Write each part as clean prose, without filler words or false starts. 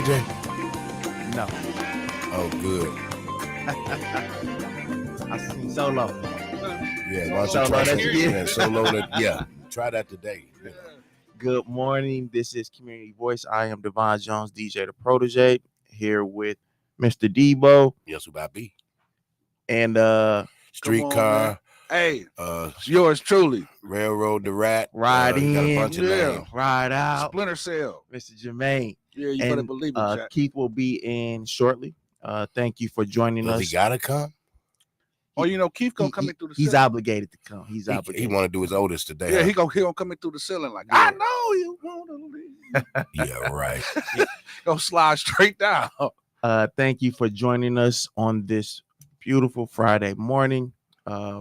Protege? No. Oh, good. I seen Solo. Yeah, why don't Solo, you try that's that? good. Yeah, Solo. Yeah, try that today. You know. Good morning. This is Community Voice. I am Devon Jones, DJ the Protege, here with Mr. Debo Yes, who I be? and Streetcar. Hey, yours truly. Railroad the Rat. Ride He got a in, bunch of names. Ride out, Splinter Cell. Mr. Jermaine. Yeah, you and better believe it, Jack. Keith will be in shortly. Thank you for joining Does us. he gotta come? Keith gonna come in through the He's ceiling. obligated to come. He's He obligated. want to do his oldest today. Yeah, huh? he gonna come in through the ceiling like, Yeah. I know you wanna leave. Yeah, right. Gonna slide straight down. Thank you for joining us on this beautiful Friday morning.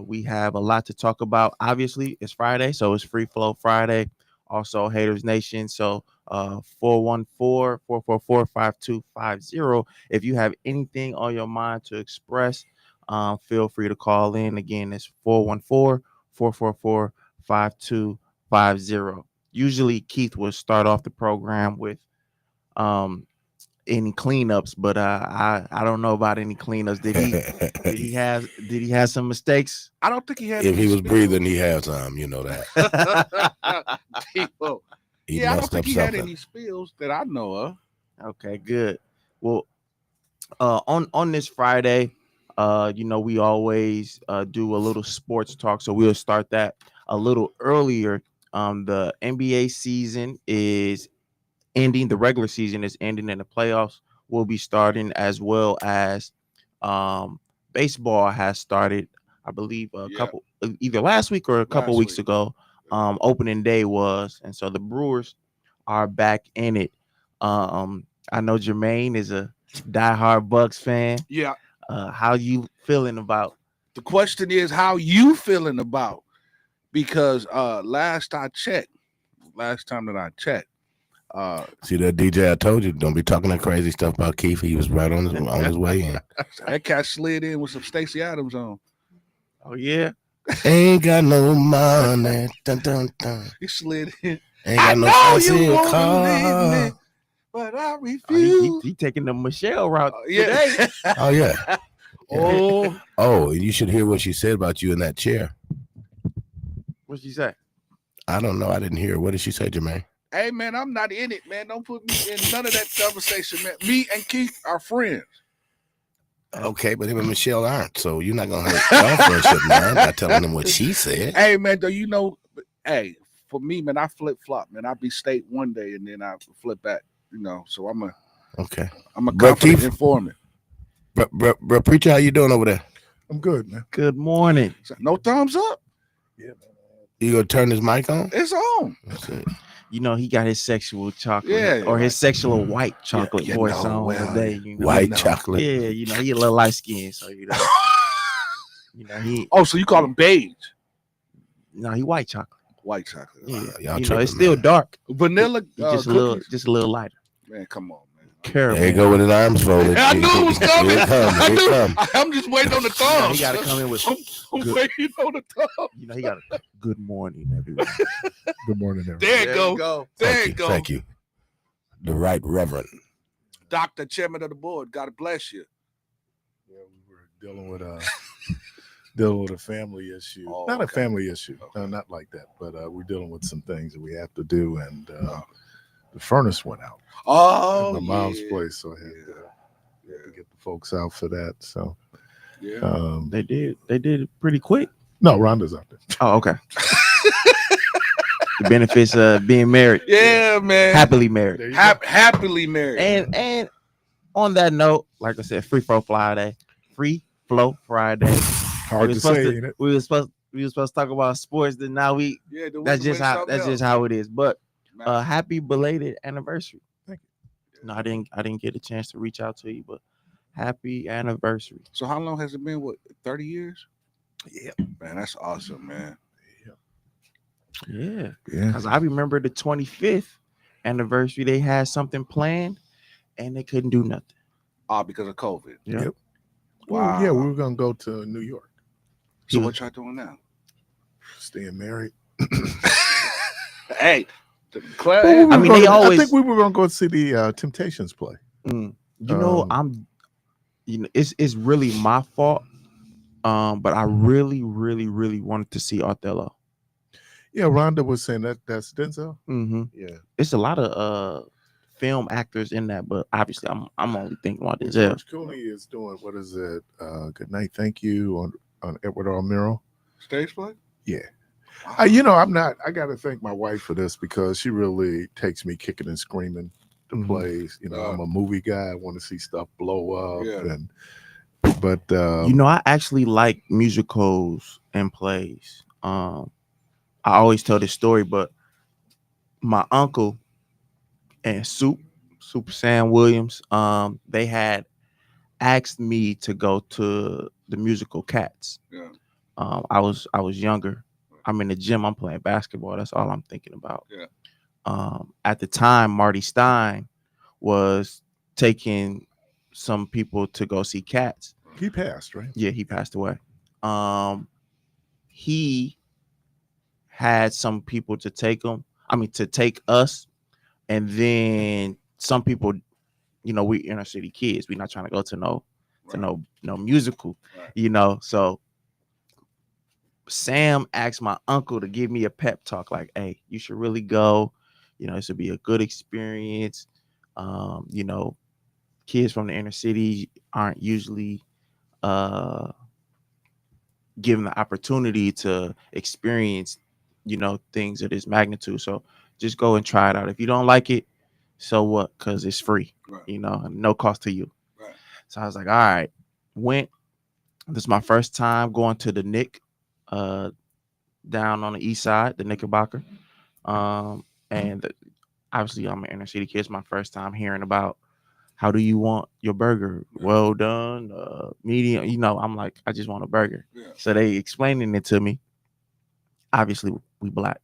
We have a lot to talk about. Obviously, it's Friday, so it's Free Flow Friday. Also, Haters Nation. So 414-444-5250. If you have anything on your mind to express, feel free to call in. Again, it's 414-444-5250. Usually, Keith will start off the program with any cleanups, but I don't know about any cleanups. Did he have some mistakes? I don't think he had. If any he was spills. breathing, he had some. You know that. People. He Yeah, I don't messed think up he something. had any spills that I know of. Okay, good. Well, on this Friday, we always do a little sports talk, so we'll start that a little earlier. The NBA season is ending. The regular season is ending, and the playoffs will be starting, as well as baseball has started. I believe couple either last week or a couple weeks ago. Opening day was, and so the Brewers are back in it. I know Jermaine is a diehard Bucks fan. Yeah. How you feeling about? The question is, how you feeling about? Because last time that I checked, See that DJ? I told you, don't be talking that crazy stuff about Keith. He was right on his way in. that cat slid in with some Stacey Adams on. Oh yeah, Ain't got no money. Dun, dun, dun. He slid in. Ain't got no fancy car. Leave me, but I refuse. he taking the Michelle route Yeah. today. Oh yeah. Oh, And you should hear what she said about you in that chair. What'd she say? I don't know. I didn't hear. What did she say, Jermaine? hey man, I'm not in it, man. Don't put me in none of that conversation, man. Me and Keith are friends. Okay, but him and Michelle aren't, so you're not gonna hurt your friendship, man, by telling them what she said. Hey man, do you know? Hey, for me, man, I flip flop, man. I be state one day and then I flip back, So I'm a confident informant. Bro, preacher, how you doing over there? I'm good, man. Good morning. No thumbs up. Yeah, man. You gonna turn his mic on? It's on. That's it. He got his sexual chocolate, Yeah, or his sexual white chocolate voice on today. White chocolate. Yeah, he a little light skinned, so he. Oh, so you call him beige? No, he white chocolate. White chocolate. Yeah, y'all it's tripping, still man. dark. Vanilla. Just a little lighter. Man, come on, man. Caramel. There you go with his arms folded. I knew it was coming. Here it comes. Here it comes. I'm just waiting on the thumb. He got to come in with. I'm waiting on the thumb. He got a good morning, everyone. Good morning, everyone. There you go. There you go. Thank you. The Right Reverend. Dr. Chairman of the Board, God bless you. Yeah, we were dealing with a family issue. Oh, Not a okay. family issue. Okay. No, not like that. But we're dealing with some things that we have to do, and the furnace went out Oh, at my mom's yeah. place, so I had to get the folks out for that. So Yeah. They did it pretty quick. no, Rhonda's out there. Oh, okay. The benefits of being married. Yeah, man. Happily married. There you Happily married. And on that note, like I said, Free Flow Friday. Hard to say, ain't it? We were supposed to talk about sports, then now that's just how it is. But happy belated anniversary. Thank you. No, I didn't get a chance to reach out to you, but happy anniversary. So how long has it been? What, 30 years? Yeah. Man, that's awesome, man. Yeah. Yeah. Because I remember the 25th anniversary, they had something planned and they couldn't do nothing. Because of COVID. Yep. Wow. Well, yeah, we were gonna go to New York. So what y'all doing now? Staying married. Hey, Well, I mean, they always. I think we were gonna go see the Temptations play. It's really my fault. But I really, really, really wanted to see Othello. Yeah, Rhonda was saying that's Denzel. Mm-hmm. Yeah, it's a lot of film actors in that, but obviously I'm only thinking about Denzel. George Clooney is doing what is it? Good Night, Thank You on Edward R. Murrow. Stage play? Yeah. I'm not. I got to thank my wife for this because she really takes me kicking and screaming to plays. I'm a movie guy. I want to see stuff blow up. Yeah. But I actually like musicals and plays. I always tell this story, but my uncle and Super Sam Williams, they had asked me to go to the musical Cats. Yeah. I was younger. I'm in the gym. I'm playing basketball. That's all I'm thinking about. Yeah. At the time, Marty Stein was taking some people to go see Cats. He passed, right? Yeah, he passed away. He had some people to take him. To take us, and then some people. We inner city kids. We're not trying to go to no musical. Right. So Sam asked my uncle to give me a pep talk, like, "Hey, you should really go. This would be a good experience. Kids from the inner city aren't usually given the opportunity to experience, things of this magnitude. So just go and try it out. If you don't like it, so what? Because it's free, right. No cost to you." Right. So I was like, all right, went. This is my first time going to the Nick, down on the east side, the Knickerbocker. And obviously I'm an inner city kid. It's my first time hearing about how do you want your burger? Well done, medium. I'm like, I just want a burger. Yeah. So they explaining it to me. Obviously, we black,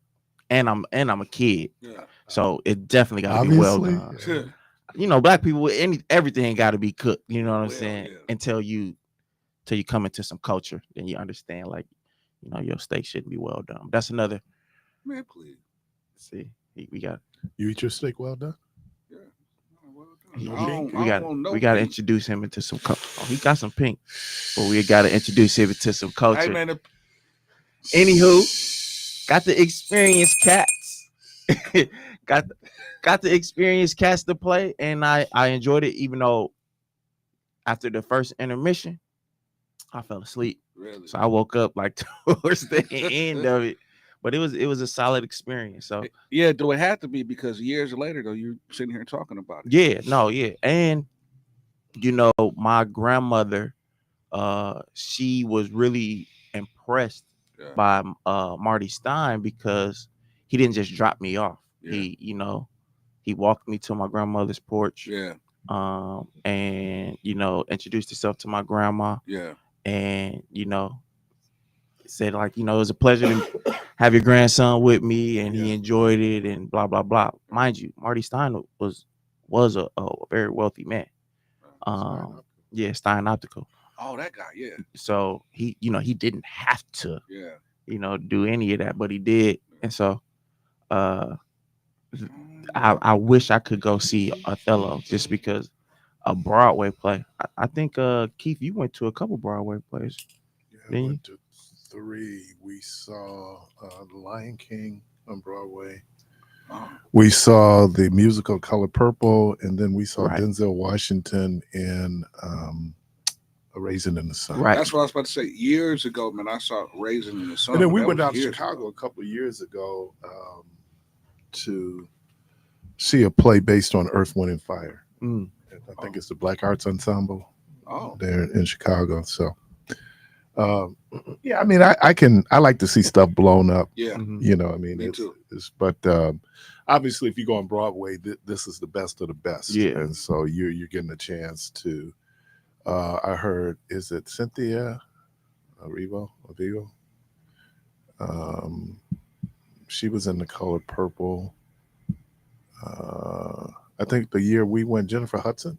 and I'm a kid. Yeah. So it definitely got to be well done. Black people, everything got to be cooked. You know what I'm saying? Yeah. Until you come into some culture, then you understand, like, your steak shouldn't be well done. That's another. Man, please. See, we got. You eat your steak well done? Yeah. We got to introduce him into some. He got some pink, but we got to introduce him into some culture. Hey, man, Anywho, got to experience Cats. got to experience Cats to play, and I enjoyed it, even though after the first intermission, I fell asleep. Really? So I woke up like towards the end of it. But it was a solid experience. So yeah, though it had to be, because years later, though, you're sitting here talking about it. Yeah. And my grandmother, she was really impressed by Marty Stein, because he didn't just drop me off. Yeah. He walked me to my grandmother's porch. Yeah. And introduced himself to my grandma. Yeah. And said, like, it was a pleasure to have your grandson with me, and he enjoyed it, and blah blah blah. Mind you, Marty Stein was a very wealthy man. Stein Optical. Oh, that guy, yeah. So he didn't have to, do any of that, but he did. And so I wish I could go see Othello, just because a Broadway play. I think Keith, you went to a couple Broadway plays. Yeah, I went to 3. We saw The Lion King on Broadway. We saw the musical Color Purple, and then we saw Denzel Washington in A Raisin in the Sun. Right. That's what I was about to say. Years ago, man, I saw Raisin in the Sun. And then we went out to Chicago a couple of years ago to see a play based on Earth, Wind, and Fire. I think it's the Black Arts Ensemble there in Chicago. So, I like to see stuff blown up. Yeah. Me too. But obviously, if you go on Broadway, this is the best of the best. Yeah. And so you're getting a chance to, I heard, is it Cynthia Erivo? She was in The Color Purple. I think the year we went, Jennifer Hudson.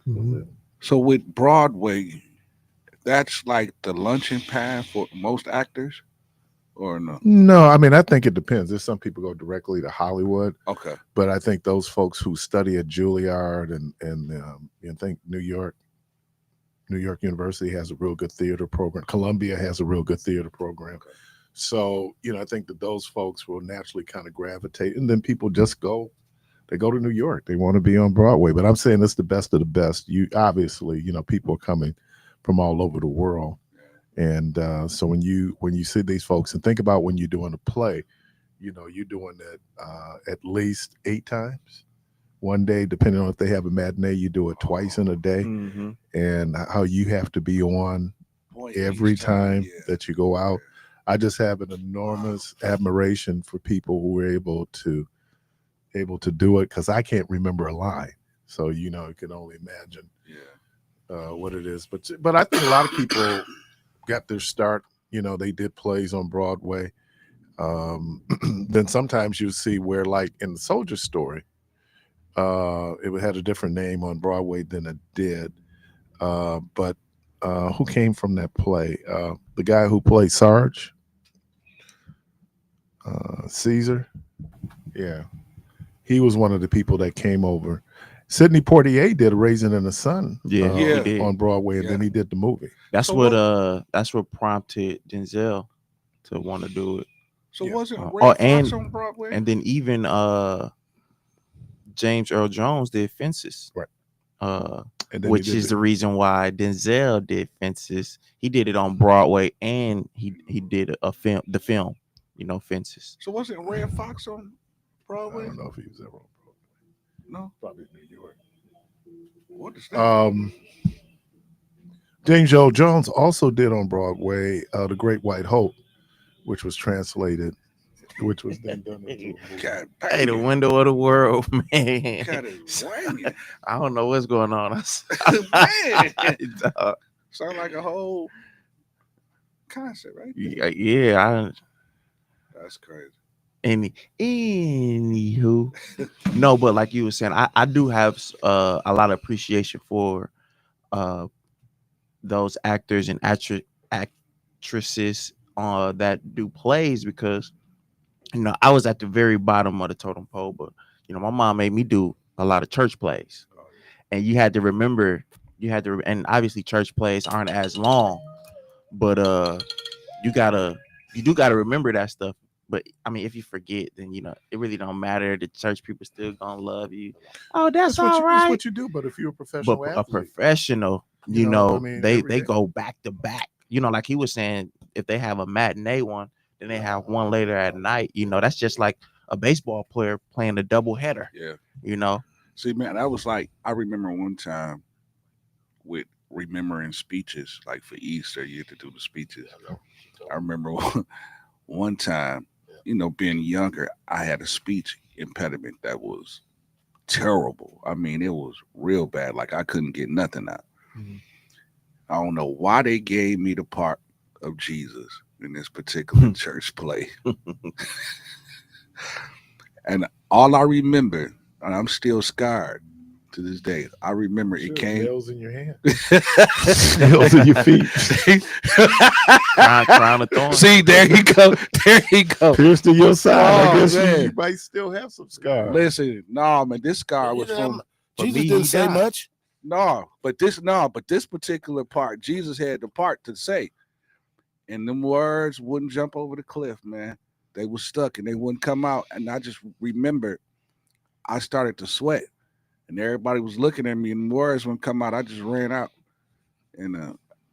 Mm-hmm. So with Broadway, that's like the luncheon pad for most actors. or no? No, I mean, I think it depends. There's some people go directly to Hollywood. Okay. But I think those folks who study at Juilliard and think New York University has a real good theater program. Columbia has a real good theater program. Okay. So, I think that those folks will naturally kind of gravitate. And then people just go to New York. They want to be on Broadway. But I'm saying it's the best of the best. You obviously, people are coming from all over the world. And so when you see these folks and think about when you're doing a play, you're doing it at least 8 times one day, depending on if they have a matinee, you do it twice in a day. Mm-hmm. And how you have to be on every time that you go out. I just have an enormous admiration for people who are able to do it, because I can't remember a line. So, you can only imagine what it is. But I think a lot of people got their start, they did plays on Broadway. Then sometimes you see where, like in the Soldier Story, it had a different name on Broadway than it did. But who came from that play? The guy who played Sarge, Caesar. Yeah, he was one of the people that came over. Sidney Poitier did Raisin in the Sun on Broadway, and then he did the movie. That's what prompted Denzel to want to do it. So wasn't Red Fox on Broadway? And then even James Earl Jones did Fences. Right. Which is the reason why Denzel did Fences. He did it on Broadway, and he did the film, Fences. So wasn't Red Fox on Broadway? I don't know if he was ever on Broadway. No, probably New York. What is that? James Earl Jones also did on Broadway The Great White Hope, which was translated, which was then done into a movie. Hey, the window of the world, man. I don't know what's going on. Man. Sound like a whole concert, right? Yeah. That's crazy. Anywho, no, but like you were saying, I do have a lot of appreciation for those actors and actresses that do plays, because I was at the very bottom of the totem pole, but my mom made me do a lot of church plays, and you had to remember, and obviously church plays aren't as long, but you do gotta remember that stuff. But I mean, if you forget, then it really don't matter. The church people still gonna love you. Oh, that's all right. That's what you do. But if you're a professional athlete, a professional, they go back to back. Like he was saying, if they have a matinee one, then they have one later at night. That's just like a baseball player playing a double header. Yeah. See, man, that was like, I remember one time with remembering speeches, like for Easter, you had to do the speeches. I remember one time, being younger, I had a speech impediment that was terrible. I mean, it was real bad. Like I couldn't get nothing out. Mm-hmm. I don't know why they gave me the part of Jesus in this particular church play. And all I remember, and I'm still scarred to this day, I remember it came. Nails in your hand. Nails in your feet. Crown of thorns. See, there you go. There you go. Pierced to your side. Oh, I guess man. you might still have some scars. Listen, no, man, this scar was from. Jesus didn't say much. But this particular part, Jesus had the part to say. And them words wouldn't jump over the cliff, man. They were stuck and they wouldn't come out. And I just remembered I started to sweat. And everybody was looking at me and the words wouldn't come out. I just ran out. And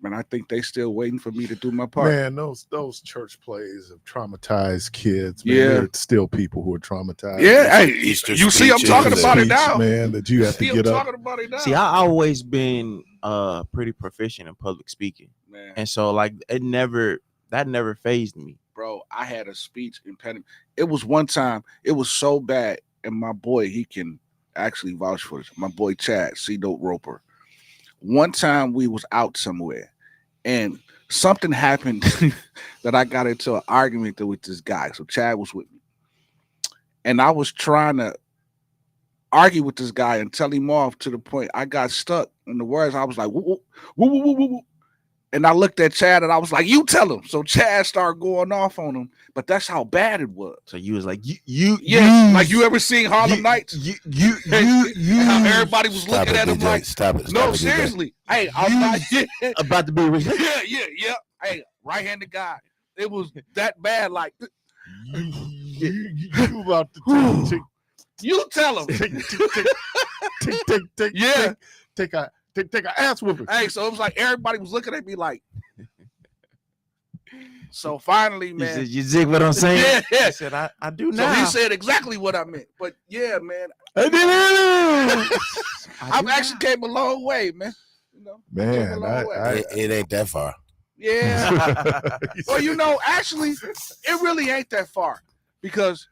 man, I think they still waiting for me to do my part. Man, those church plays have traumatized kids. Man. There are still people who are traumatized. Yeah, hey, you see, I'm talking about it now, man. That you have to get up. About it now. See, I always been pretty proficient in public speaking, man, and so like that never fazed me, bro. I had a speech impediment. It was one time. It was so bad, and my boy, he can actually vouch for this. My boy Chad, C-Dope Roper. One time we was out somewhere and something happened that I got into an argument with this guy. So Chad was with me. And I was trying to argue with this guy and tell him off to the point I got stuck in the words. I was like, woo, woo, woo, woo, woo, woo. And I looked at Chad and I was like, "You tell him." So Chad started going off on him, but that's how bad it was. So you was like, like you ever seen Harlem Nights? How everybody was Stop looking it, at him DJ. like, Stop it. no, Stop it, DJ. seriously. Hey, I'm not. about to be Yeah. Hey, right-handed guy. It was that bad. Like You about to take you tell him. take a ass whooping. Hey, so it was like everybody was looking at me like. So finally, man, you dig what I'm saying? Yeah. I said, I do So now. he said exactly what I meant. But yeah, man, I've actually came a long way, man. You know, Man, It ain't that far. yeah. Well, actually, it really ain't that far because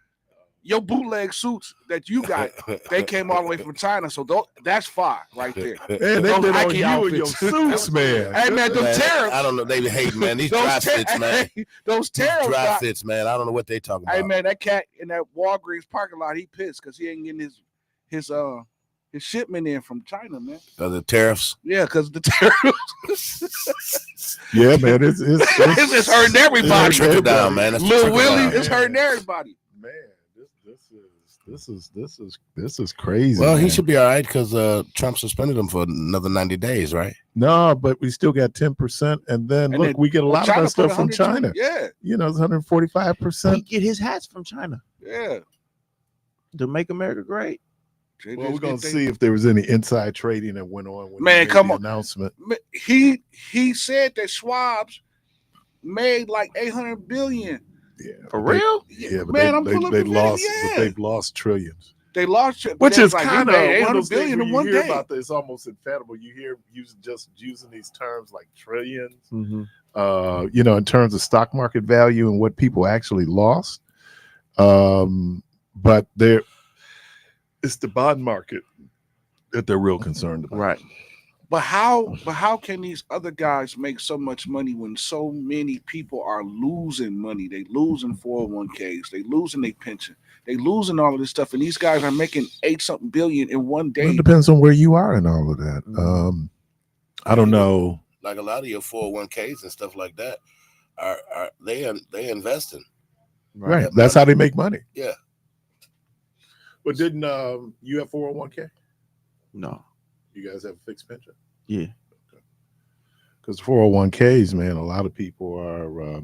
your bootleg suits that you got, they came all the way from China, so that's far right there. Man, they Those did on Nike you and your outfits. suits, man. Hey, man, them Man, tariffs. I don't know. They be hating, man. These dry fits, man. Those tariffs. Dry fits, man. I don't know what they talking about. Hey, man, that cat in that Walgreens parking lot, he pissed because he ain't getting his shipment in from China, man. The tariffs. Yeah, because the tariffs. Yeah, man, it's It's hurting everybody. Trickle down, man. That's Lil trickle Willie, down. it's hurting everybody. Man, this is crazy. Well, he man. should be all right because Trump suspended him for another 90 days, right? No, but we still got 10%, and then And look, then- we get a lot of China our stuff put from 120. China. Yeah, You know, it's He 145%. get his hats from China yeah. to make America great. Well, we're gonna see if there was any inside trading that went on. When Man, he made come the on. announcement. He said that Schwab's made like 800 billion. Yeah, For but they- real? Yeah, but Man, I'm they pulling they up the lost. video. But Yeah. they've lost trillions. They lost it, but Which they is was like, kind we of made one of 800 those things billion when in you one hear day. about this. It's almost infallible. You hear just using these terms like trillions. Mm-hmm. In terms of stock market value and what people actually lost. But it's the bond market that they're real concerned about. Right. But how can these other guys make so much money when so many people are losing money? They losing 401ks, they losing their pension, they losing all of this stuff, and these guys are making 8-something billion in one Well, day. it depends on where you are and all of that. I don't know. Like a lot of your 401ks and stuff like that are they investing. Right. That's how they make money. Yeah. But didn't you have 401k? No. You guys have a fixed pension? Yeah. Because 401ks, man, a lot of people are.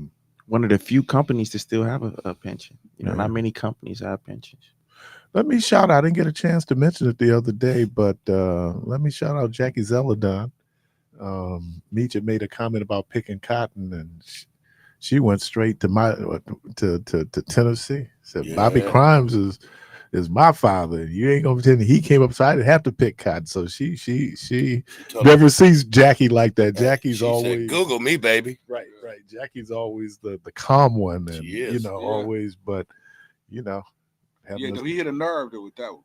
One of the few companies to still have a pension. Yeah. Not many companies have pensions. Let me shout out. I didn't get a chance to mention it the other day, but let me shout out Jackie Zeladon. Meecha made a comment about picking cotton, and she went straight to Tennessee. Said Bobby Yeah. Crimes is my father. You ain't gonna pretend he came up, so I didn't have to pick cotton. So she told never sees Jackie like that. She Jackie's said, always Google me, baby. right. Jackie's always the calm one, and She is, yeah. always. But Yeah, having because he hit a nerve there with that one.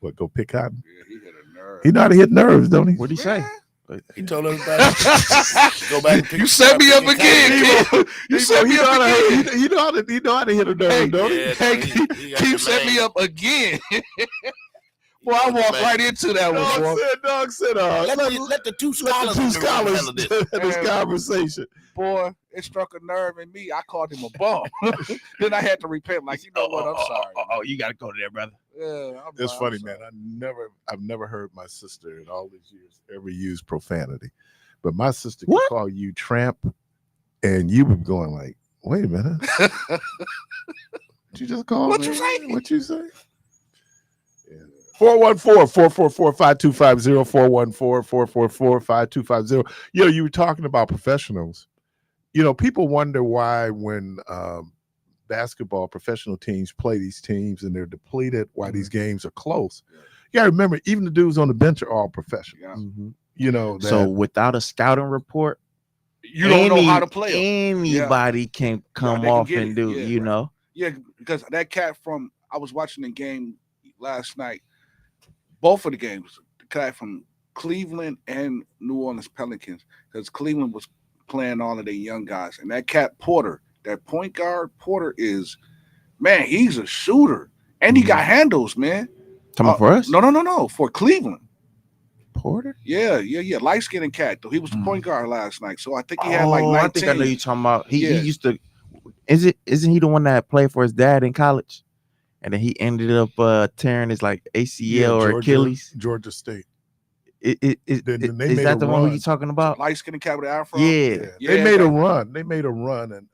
what go pick cotton. Yeah, he hit a nerve. He know how to hit nerves, don't he? What'd he say? He told us about go back and pick You set me up again. You set me up again. He know how to hit a nerve, don't he? Yeah, Hey, he got Keep the set me name. up again. Boy, I walked Man. right into that one, boy. Dog said, Let the two scholars handle this. have this conversation. Boy, it struck a nerve in me. I called him a bum. Then I had to repent, like, you know what? I'm sorry. Oh, you got to go there, brother. Yeah, It's I'm funny, sorry. man. I've never heard my sister in all these years ever use profanity, but my sister What? could call you tramp, and you were going like, "Wait a minute, what you just called What me? you say? What you say?" 414-444-5250, 414-444-5250. You were talking about professionals. People wonder why when basketball professional teams play these teams and they're depleted, why these games are close. You gotta remember, even the dudes on the bench are all professionals. Yeah. So without a scouting report, You don't know how to play 'em. Anybody can come they can off get and it. do, Yeah, right. know. Yeah, because that cat I was watching the game last night, both of the games, the cat from Cleveland and New Orleans Pelicans, because Cleveland was playing all of their young guys. And that cat Porter, that point guard Porter man, he's a shooter. And he got handles, man. Come on for us? No, for Cleveland. Porter? Yeah. Light skinned cat though. He was the point guard last night. So I think he had Oh, like 19. I think I know you're talking about. He Yeah. used to. Isn't he the one that played for his dad in college, and then he ended up tearing his like ACL or Achilles? Georgia State. Is that the one who you talking about? Light skinned cat with the afro. Yeah. They made a run. They made a run, and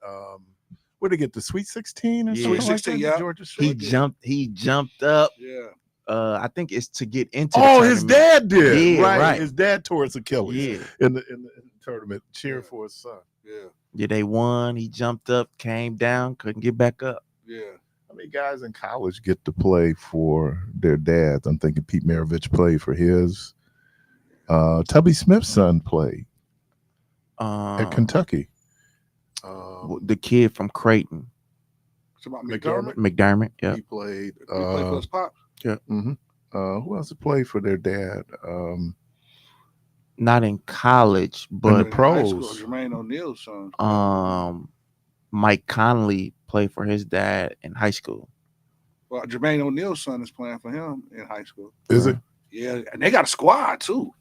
where they get the Sweet 16 or something like that? Yeah. Georgia State. He jumped up. Yeah. I think it's to get into. Oh, his dad did. Yeah, right. His dad tore his Achilles. Yeah. In the tournament, cheering for his son. Yeah. Yeah, they won. He jumped up, came down, couldn't get back up. Yeah. How many guys in college get to play for their dads? I'm thinking Pete Maravich played for his. Tubby Smith's son played at Kentucky. The kid from Creighton. It's about McDermott. McDermott, yeah. He played. He played for his pops. Yeah. Mm-hmm. Who else played for their dad? Not in college, but the pros. Jermaine O'Neal's son. Mike Conley played for his dad in high school. Well, Jermaine O'Neal's son is playing for him in high school. Is it? Yeah, and they got a squad too.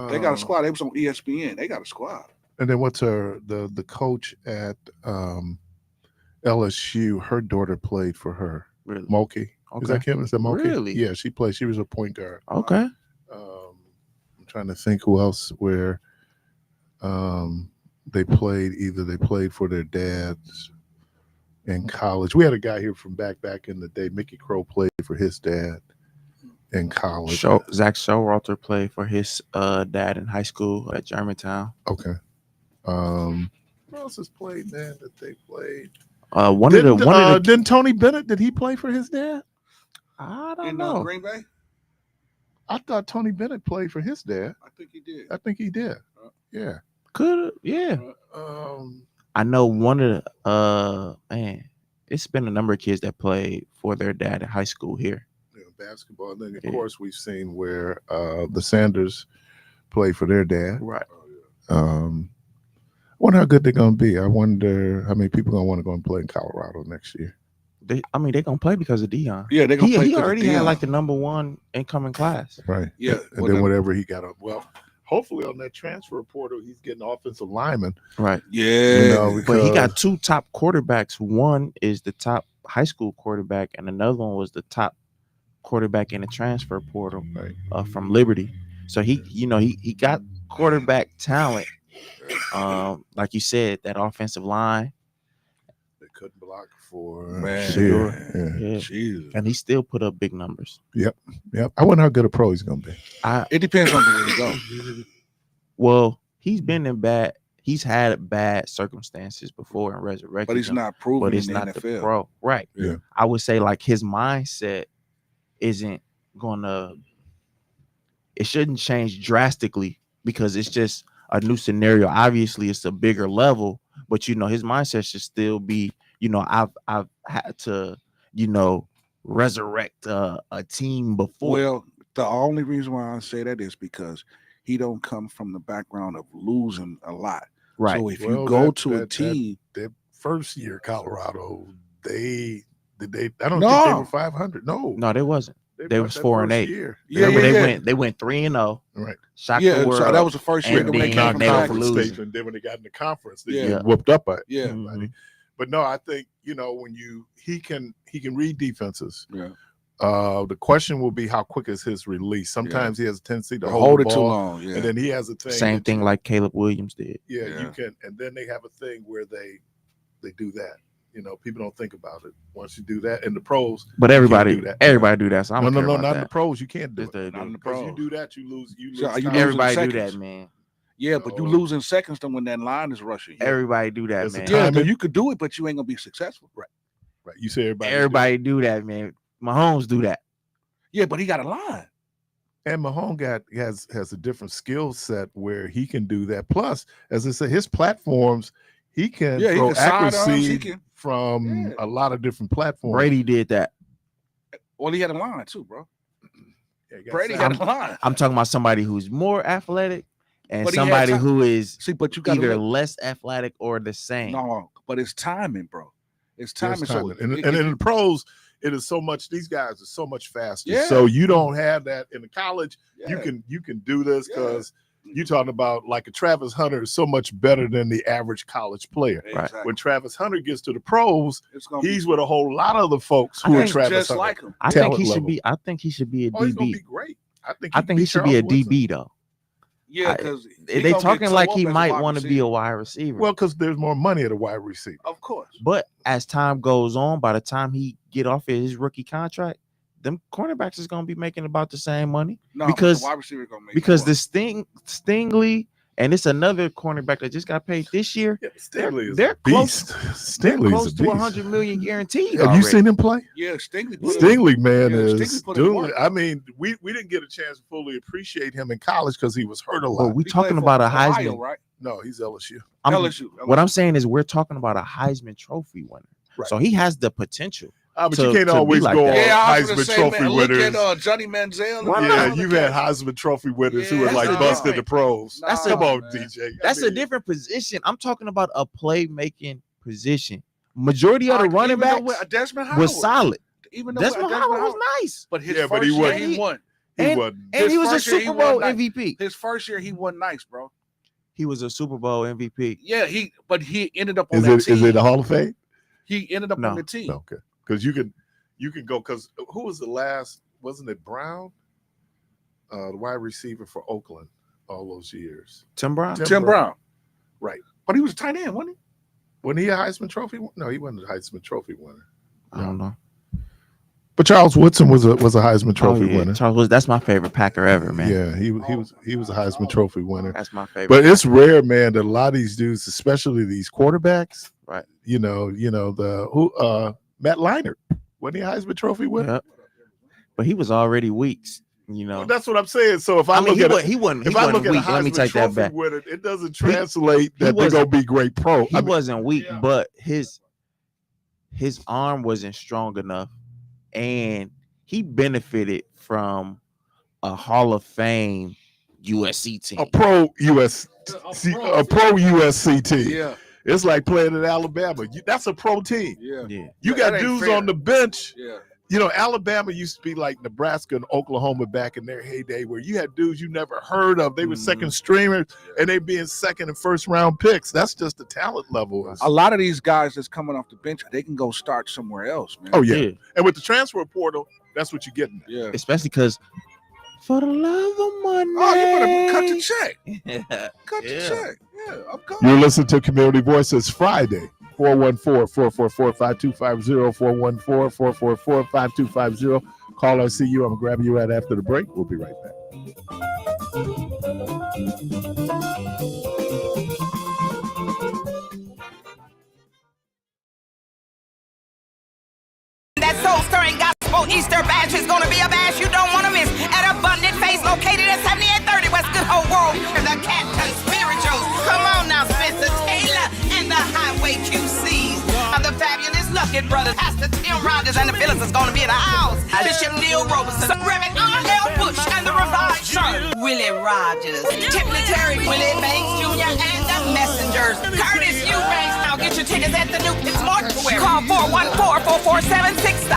They got a squad. They was on ESPN. They got a squad. And then what's the coach at LSU? Her daughter played for her. Really? Mulkey. Okay. Is that Kim? Is that Mulkey? Really? Yeah, she played. She was a point guard. Okay. I'm trying to think who else where they played. Either they played for their dads in college. We had a guy here from back in the day. Mickey Crow played for his dad in college. Zach Showalter played for his dad in high school at Germantown. Okay. Who else has played, man, that they played? Didn't Tony Bennett, did he play for his dad? I don't know. Green Bay? I thought Tony Bennett played for his dad. I think he did. Yeah. Could yeah. I know one of the it's been a number of kids that played for their dad in high school here. Yeah, basketball. And then of course we've seen where the Sanders played for their dad. Right. I wonder how good they're gonna be. I wonder how many people are gonna want to go and play in Colorado next year. They're gonna play because of Deion. Yeah, they're gonna play. He already had like the number one incoming class. Right. Yeah. And then whatever he got up. Well, hopefully on that transfer portal, he's getting offensive lineman. Right. Yeah. But he got two top quarterbacks. One is the top high school quarterback, and another one was the top quarterback in the transfer portal from Liberty. So he got quarterback talent. Like you said, that offensive line. They couldn't block for Sure. Yeah. Jesus. And he still put up big numbers. Yep. I wonder how good a pro he's gonna be. It depends on where you go. Well, he's had bad circumstances before and resurrected. But he's not proven but it's in not the the NFL. pro. Right. Yeah. I would say like his mindset isn't it shouldn't change drastically because it's just a new scenario. Obviously, it's a bigger level, but his mindset should still be, I've had to, resurrect a team before. Well, the only reason why I say that is because he don't come from the background of losing a lot. Right. So if you go to a team, that first year Colorado, I don't think they were 500. No, they wasn't. They was 4-8. Year. They went 3-0. Right. Shocked the world. So that was the first year And when they then came they from were conference. losing. And then when they got in the conference, they Yeah. get whooped up by it. Yeah. Mhm. But no, I think when he can read defenses. Yeah. The question will be how quick is his release. Sometimes he has a tendency to Hold the it ball, too long. Yeah. and then he has a thing. Same thing like Caleb Williams did. Yeah. You can, and then they have a thing where they do that. People don't think about it. Once you do that, and the pros, But everybody do that. do that. So I don't care no, about not in the that. pros. You can't do Just it. they Not do. in the Because pros. you do that, you lose. You lose. So are you time. losing Everybody do seconds? that, man. Yeah, but you Oh. losing seconds then when that line is rushing. Yeah. Everybody do that, There's a man. time. Yeah, Timing. you could do it, but you ain't gonna be successful. Right. You say Everybody do that, man. Mahomes do that. Yeah, but he got a line. And Mahomes has a different skill set where he can do that. Plus, as I said, his platforms, he can Yeah, he throw can sidearms, accuracy he can- from Yeah. a lot of different platforms. Brady did that. Well, he had a line too, bro. Yeah, he got Brady size. got a line. I'm talking about somebody who's more athletic and But he had somebody time. who is See, but you got either to less athletic or the same. no, but it's timing, bro. It's There's timing. So timing. And in the pros, it is so much. These guys are so much faster. Yeah. So you don't have that in the college. Yeah. You can do this because you're talking about like a Travis Hunter is so much better than the average college player. Exactly. When Travis Hunter gets to the pros, It's gonna he's with a whole lot of the folks who are Travis just Hunter. like him. I think talent he should level. be. I think he should be a Oh, he's gonna DB. be great. I think he should be a DB though. Yeah, because They talking like he might want to be a wide receiver. Well, because there's more money at a wide receiver. Of course. But as time goes on, by the time he get off of his rookie contract, them cornerbacks is gonna be making about the same money. No, because the wide receiver gonna make because more. the Stingley and it's another cornerback that just got paid this year. Yeah, Stingley is they're a beast. They're Stingley's close a to beast. 100 million guaranteed. Have you already. seen him play? Yeah, Stingley. Stingley, man, Yeah, is Stingley put in dude. work. I mean, we didn't get a chance to fully appreciate him in college because he was hurt a lot. But we He talking played about a for Heisman. Ohio, right? No, he's LSU. LSU. What I'm saying is we're talking about a Heisman Trophy winner. Right. So he has the potential. But to- you can't to be always like go that. on Yeah, I was gonna Heisman say, Trophy man, look winners. at Johnny Manziel. Why and not? Yeah, all you've the had cats. Heisman Trophy winners who Yeah, are like that's a busted different- the pros. that's a- Come on, man. DJ. That's I a mean, different position. I'm talking about a playmaking position. Majority of the Like, running even though backs with Desmond Howard was solid. Even though Desmond with Howard was nice. but his Yeah, but first he year wasn't- he won. he and- wasn't. And His he was a first year, he Super won Bowl nice. MVP. His first year he won nice, bro. He was a Super Bowl MVP. Yeah, he ended up on Is that it team. is it the Hall of Fame? He ended up No. on the team. Okay, because you can go. Because who was the last? Wasn't it Brown? The wide receiver for Oakland all those years. Tim Brown. Tim Tim Brown. Right. But he was a tight end, wasn't Wasn't he a Heisman Trophy? No, he wasn't a Heisman Trophy winner. I don't know. But Charles Woodson was a Heisman Trophy yeah. winner. Charles Woods, that's my favorite Packer ever, man. Yeah, he was a Heisman Trophy winner. That's my favorite. But it's rare, man, that a lot of these dudes, especially these quarterbacks, Right. You know the Matt Leinart, wasn't he a Heisman Trophy winner? Yep. But he was already weeks, you know. Well, that's what I'm saying. So if I, mean, look at he wasn't if I look at a weak. Let me Heisman take that Trophy back. winner, it doesn't translate he that they're wasn't- gonna be great pro. He wasn't weak, but his arm wasn't strong enough, and he benefited from a Hall of Fame USC team. a pro USC team. he? Yeah, It's like playing in Alabama. That's a pro team. yeah. Yeah. You That got ain't dudes fair. on the bench. Yeah. You know, Alabama used to be like Nebraska and Oklahoma back in their heyday, where you had dudes you never heard of. They were second stringers, and they being second and first round picks. That's just the talent level. A lot of these guys that's coming off the bench, they can go start somewhere else, man. Oh yeah. And with the transfer portal, that's what you're getting. Yeah. Especially because for the love of money. Oh, you better cut the check. check. Cut the Yeah. check. Yeah, I'm going. You're listening to Community Voices Friday, 414-444-5250, 414-444-5250. Call or see you. I'm grabbing you right after the break. We'll be right back. That soul-stirring gospel Easter bash is gonna be a bash you don't wanna miss at Abundant Face, located at 7830 West Good Hope Road. The Captain Spirituals. Come on now, Spencer Taylor and the Highway QCs. The fabulous Luckett Brothers, Pastor Tim Rogers and the Phillips is gonna be in the house. Bishop Neil Robeson, Reverend R.L. Bush and the Revived Son, Willie Rogers, Tiffany Terry, Willie Banks Jr. and the Messengers. Curtis Eubanks. Now get your tickets at the New Kids Mortuary. Call 414-447-6.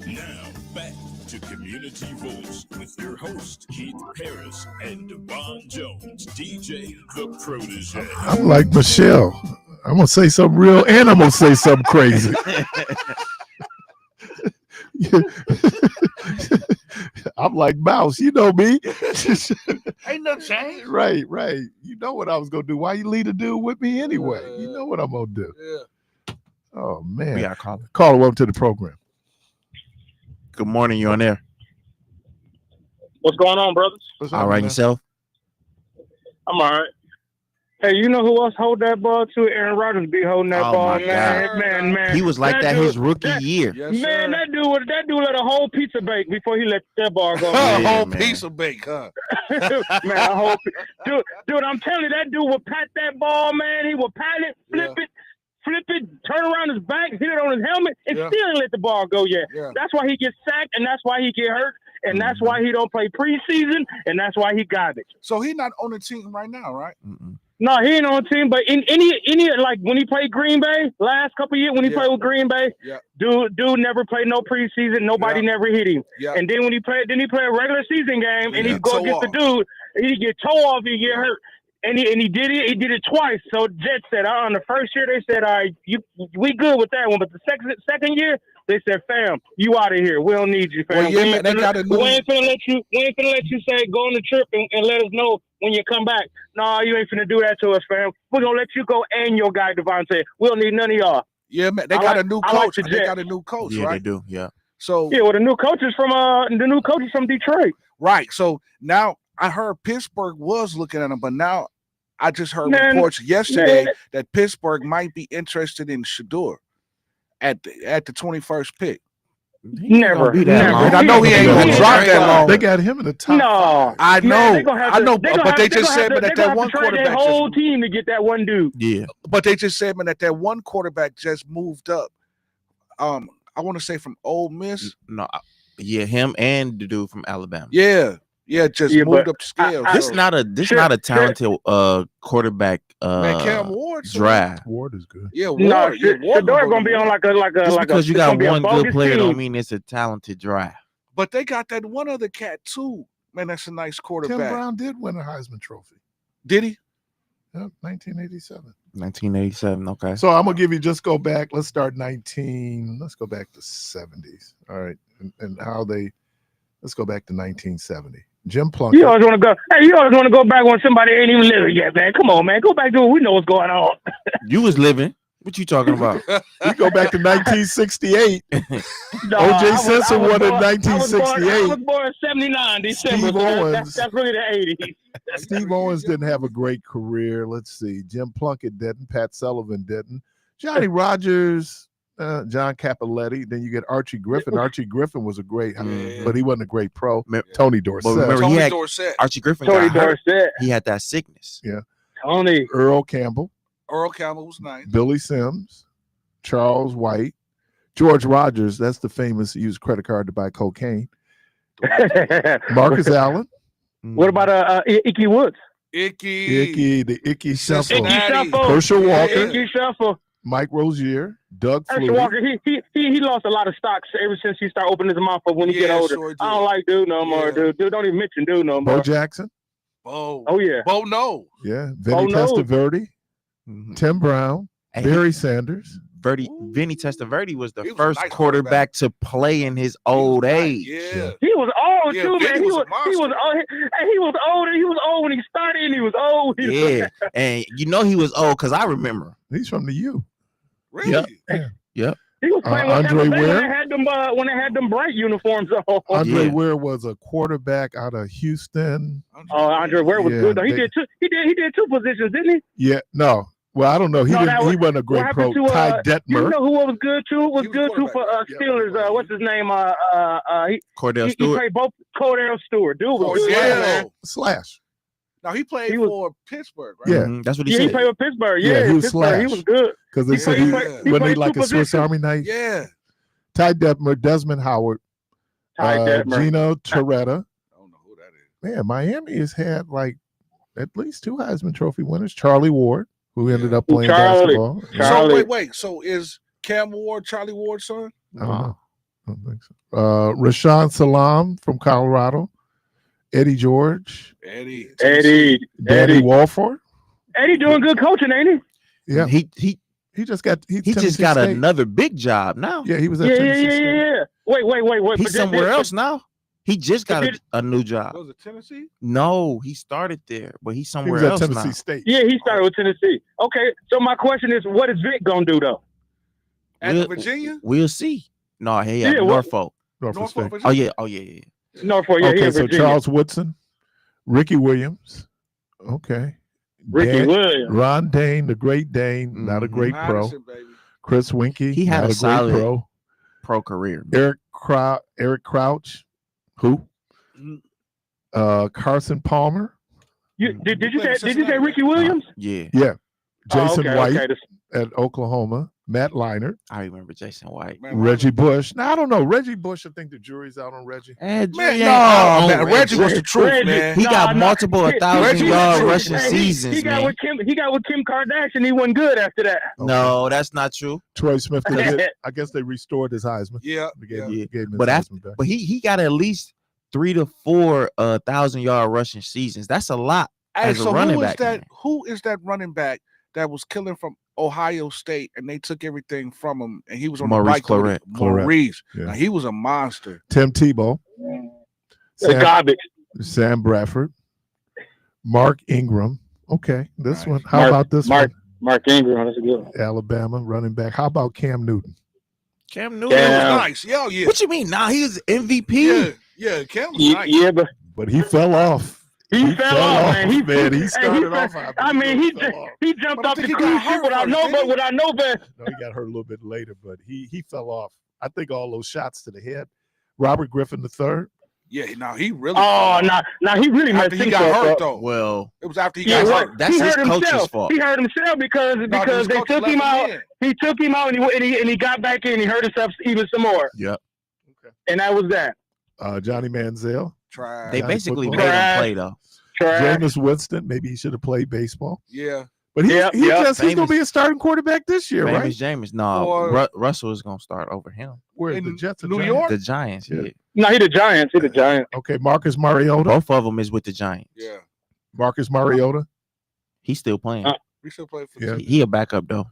Now back to Community Voice with your host Keith Parris and Devon Jones, DJ the Protege. I'm like Michelle. I'm gonna say something real, and I'm gonna say something crazy. I'm like Mouse, you know me. Ain't no change. Right. You know what I was gonna do. Why you lead a dude with me anyway? You know what I'm gonna do. Yeah. Oh man. We got caller. Caller, welcome to the program. Good morning. You on there? What's going on, brothers? What's All up, right, man? yourself? I'm all right. Hey, you know who else hold that ball too? Aaron Rodgers be holding that Oh, ball, my man. He was like that dude- his rookie year. Yes, Man, that dude let a whole pizza bake before he let that ball go. a Yeah, whole man. piece of bake, huh? Man, a whole dude, I'm telling you, that dude would pat that ball, man. He would pat it, flip it, turn around his back, hit it on his helmet, and still didn't let the ball go yet. Yeah. That's why he gets sacked, and that's why he get hurt, and that's why he don't play preseason, and that's why he garbage. So he not on the team right now, right? Mm-mm. No, he ain't on the team, but in any like when he played Green Bay last couple of years, when he played with Green Bay, dude never played no preseason. Nobody never hit him. Yeah. And then when he played a regular season game, and he go toe against the dude, and he get toe off, he get hurt. And he did it. He did it twice. So Jets said, on the first year they said, all right, we good with that one. But the second year they said, fam, you out of here. We don't need you, fam. Well, yeah, they got a new. We ain't finna let you say go on the trip and let us know when you come back. No, you ain't finna do that to us, fam. We're gonna let you go and your guy Devontae. We don't need none of y'all. Yeah, man, they got a new coach. They got a new coach, Yeah, right? they do. Yeah. So well, the new coach is from Detroit. right. So now I heard Pittsburgh was looking at him, but now I just heard reports yesterday that Pittsburgh might be interested in Shador at the 21st pick. Never. I know he ain't gonna drop that long. They got him in the top. No, I know, but but they just said that one quarterback. quarterback. The whole team to get that one dude. Yeah. But they just said, man, that one quarterback just moved up. I want to say from Ole Miss. No. Yeah, him and the dude from Alabama. Yeah, just moved up the scale. This not a talented quarterback man, Cam Ward draft. Ward is good. Yeah, Ward. No, Ward Shador gonna be on like a Just because you got one good player team. don't mean it's a talented draft. But they got that one other cat too. Man, that's a nice quarterback. Tim Brown did win a Heisman Trophy. Did he? Yep, 1987. 1987. Okay. So I'm gonna give you just go back. Let's start 19. Let's go back to 70s. All right, and how they. Let's go back to 1970. Jim Plunkett. You always want to go. Hey, you always want to go back when somebody ain't even living yet, man. Come on, man. Go back to it. We know what's going on. You was living. What you talking about? We go back to 1968. O.J. Simpson won in 1968. I was born in 79 December. Steve Owens. That's really the 80s. Steve Owens didn't have a great career. Let's see. Jim Plunkett didn't. Pat Sullivan didn't. Johnny Rodgers, John Cappelletti. Then you get Archie Griffin. Archie Griffin was a great, but he wasn't a great pro. Tony Dorsett. But remember, Tony Dorsett. Archie Griffin Tony got hurt. Dorsett. He had that sickness. Yeah. Tony. Earl Campbell. Earl Campbell was nice. Billy Sims. Charles White. George Rogers. That's the famous used credit card to buy cocaine. Marcus Allen. What about Icky Woods? Icky, the Icky Shuffle. Icky Shuffle. Herschel Walker. Icky Shuffle. Mike Rozier. Doug Herschel Flutie. Walker, he lost a lot of stocks ever since he started opening his mouth up when he get older. Sure I don't like dude no more, dude. Dude, don't even mention dude no more. Bo Jackson. Oh yeah. Bo no. Yeah. Vinny Testaverde. Tim Brown. Hey, Barry Sanders. Vinny Testaverde was the He was a first nice quarterback to play in his old age. Yeah. He was old Yeah, too, man. Vinny He was a was monster. old. He was older. He was old when he started, and he was old. Yeah, and you know he was old because I remember. He's from the U. Really? Yep. He was playing with Andre Tampa Bay Ware? when they had them bright uniforms on. Andre Yeah. Ware was a quarterback out of Houston. Andre Ware was Yeah, good though. He they- did two positions, didn't he? Yeah, no. Well, I don't know. He No, that he wasn't a great what pro. happened to, Ty Detmer. You know who was good too? Was He was good too for quarterback. Steelers. What's his name? Cordell He Stewart. played both Cordell Stewart. Dude was Oh, good. yeah. Slash. Now he played He was- for Pittsburgh, right? Yeah. Mhm, that's what he Yeah, he said. played with Pittsburgh. Yeah, Yeah, he was Pittsburgh. Slash. He was good. Because they He said played- he he wasn't he played like two a Swiss positions. Army knife. Yeah. Ty Detmer, Desmond Howard, Ty Detmer. Gino Torretta. I don't know who that is. Man, Miami has had like at least 2 Heisman Trophy winners. Charlie Ward, who ended up playing Charlie. basketball. Charlie. So wait. So is Cam Ward Charlie Ward's son? I don't know. I don't think so. Rashawn Salam from Colorado. Eddie George. Eddie. Danny Walford. Eddie doing good coaching, ain't he? Yeah. He just got just got another big job now. Yeah, he was at Tennessee State. Yeah. Wait. He's somewhere else now. He just got a new job. Was it Tennessee? No, he started there, but he's He somewhere was at else Tennessee now. State. Yeah, he started with Tennessee. Okay, so my question is, what is Vic gonna do though? At Virginia? We'll see. No, he Yeah, at what- Norfolk. Norfolk State. Virginia? Oh yeah. Norfolk, yeah, he Okay, in so Virginia. Charles Woodson, Ricky Williams. Okay. Ricky Williams. Ron Dane, the Great Dane, not a great pro. Madison, baby. Chris Winkie, He had not a great solid pro career. Eric Crouch, who? Carson Palmer, Did you say Cincinnati. Ricky Williams? Yeah, Jason White Okay. at Oklahoma, Matt Leinart, I remember Jason White. Man, Reggie Bush. Now I don't know Reggie Bush. I think the jury's out on Reggie. Man, Reggie was the truth, Reggie. man. He got multiple 1,000-yard Reggie- rushing Hey, seasons, he got man. with Kim. He got with Kim Kardashian. He wasn't good after that. No, that's not true. Troy Smith. I guess they restored his Heisman. Yeah. They gave Yeah. him his But Heisman back. But he got at least 3 to 4 1,000-yard rushing seasons. That's a lot. Hey, As a so running who is back, that? man. Who is that running back that was killing from Ohio State and they took everything from him and he was on Maurice the bike? Claret. Maurice. Yeah. Now, he was a monster. Tim Tebow, The garbage. Sam Bradford, Mark Ingram. Okay, this Nice. one. How about this one? Mark Ingram. That's a good one. Alabama running back. How about Cam Newton? Cam Newton. That Yeah. was nice. Yeah, yeah. What you mean? Nah, he was MVP. Yeah, Cam was nice. Yeah, but But he fell off. he fell off, man. He started off. I mean, he fell off. he jumped But I off the think he cruise got ship hurt without first, no, didn't but he? without no best. No, he got hurt a little bit later, but he fell off. I think all those shots to the head. Robert Griffin III. Yeah, now he really. Oh, now he really after messed he himself got hurt up. though. Well, It was after he Yeah, got well, hurt. that's he his hurt coach's himself. fault. He hurt himself because No, they coach took left him out. in. He took him out and he got back in. He hurt himself even some more. Yep. And that was that. Johnny Manziel. Try. They Johnny basically football. made him play though. Trash. Jameis Winston. Maybe he should have played baseball. Yeah. But he's Yep. going to be Famous- a starting quarterback this year, Famous right? James. No, Or- Russell is gonna start over him. Where In the Jets? or New Giants? York? The Giants. Yeah. Yeah. No, he the Giants. He the Giants. Okay, Marcus Mariota. Both of them is with the Giants. Yeah. Marcus Mariota. He's still playing. We still play for Yeah. He a backup though.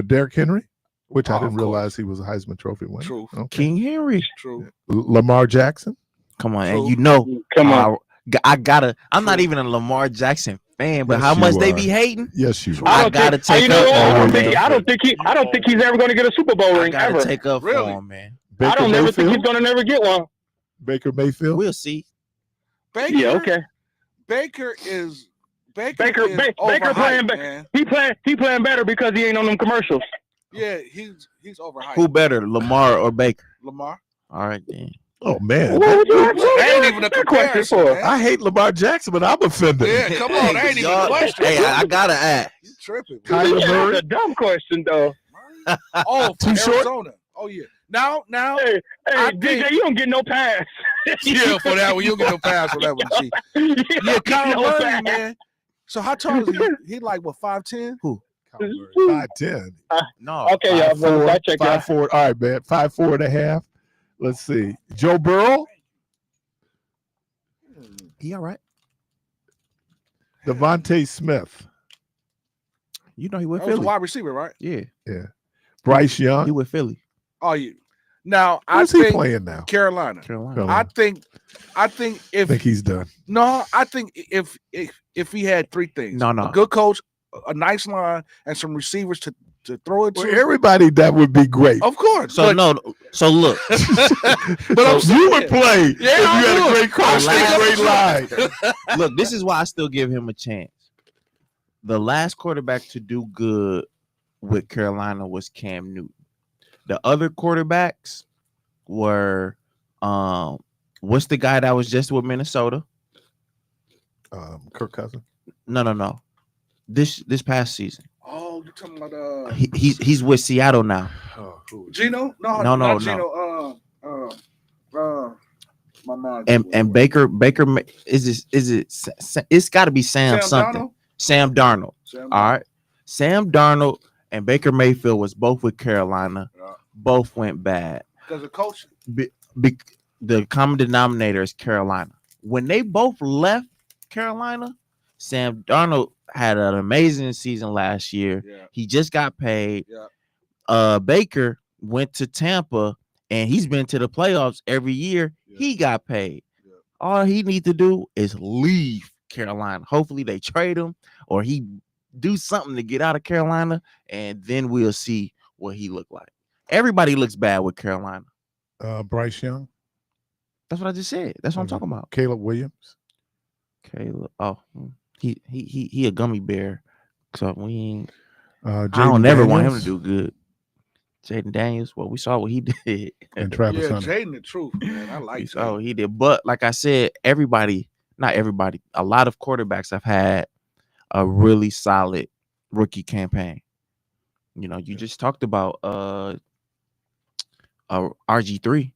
Derrick Henry, which I Oh, didn't of realize he was a Heisman Trophy winner. Truth. Okay. King Henry. True. Lamar Jackson. Come on, True. and you know, Come on. I gotta. I'm not True. even a Lamar Jackson fan, but Yes, how much you they are. be hating? Yes, you are. I gotta take you know up what? for I don't him, think man. I don't think he's ever going to get a Super Bowl I ring gotta ever. take up Really? for him, man. Baker I don't never think he's Mayfield. going to never get one. Baker Mayfield. We'll see. Baker. Yeah, okay. Baker is Baker is Baker playing overhyped, back. man. He playing better because he ain't on them commercials. Yeah, he's overhyped. Who better, Lamar or Baker? Lamar? All right then. Oh man, What would you That ain't even a that question comparison, for? man. I hate Lamar Jackson, but I'm offended. Yeah, come on, that ain't even a Y'all- question. Hey, I gotta ask. You tripping? Kyler That's Murray. a dumb question though. Oh, Too for short? Arizona. Oh yeah. Now, Hey, I DJ, think- you don't get no pass. yeah, for that one, you'll get no pass for that one. G. You Yeah, don't get Kyler no Murray, pass. man. So how tall is he? He like what, 5'10"? 5'10". No. Okay, y'all, brothers, I check y'all. 5'4". All right, man. 5'4.5". Let's see. Joe Burrow, He all right. Devontae Smith, You know he with That was a Philly. wide receiver, right? Yeah, Bryce he Young. with Philly. Oh, yeah. Now I Where's he think playing now? Carolina. Carolina. I think I if think he's done. no, I think if he had three things, No. a good coach, a nice line, and some receivers to throw it to. Well, everybody, that would be great. Of course. So no. So look. but I'm You would saying- play if you Yeah, I had a would. great coach I and a would. great line. Look, this is why I still give him a chance. The last quarterback to do good with Carolina was Cam Newton. The other quarterbacks were what's the guy that was just with Minnesota? Kirk Cousins. No. This past season. Oh, you're talking about He's with Seattle now. Oh, who? Gino? No, No. not Gino. My mom. And Baker it's got to be Sam something. Darnold? Sam Darnold. Sam All right. Sam Darnold and Baker Mayfield was both with Carolina. Yeah. Both went bad. Because of coaching. The common denominator is Carolina. When they both left Carolina, Sam Darnold had an amazing season last year. Yeah. He just got paid. Yeah. Baker went to Tampa and he's been to the playoffs every year. Yeah. He got paid. Yeah. All he needs to do is leave Carolina. Hopefully they trade him or he do something to get out of Carolina, and then we'll see what he look like. Everybody looks bad with Carolina. Bryce Young. That's what I just said. That's what I'm talking about. Caleb Williams. Caleb. Oh, he a gummy bear. So we ain't. I Jaden don't never want him Daniels. to do good. Jaden Daniels. Well, we saw what he did. And Travis Hunter. Jaden the truth, man. I like. We saw what he did. But like I said, not everybody. A lot of quarterbacks have had a really solid rookie campaign. You know, you just talked about RG3.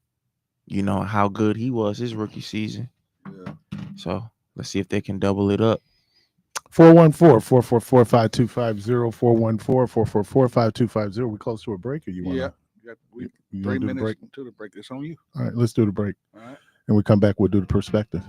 You know how good he was his rookie season. Yeah. So let's see if they can double it up. 414-444-5250. 414-444-5250. We close to a break, or you want to? Yeah. 3 minutes to the break. It's on you. All right, let's do the break. All right. And we come back, we'll do the perspective.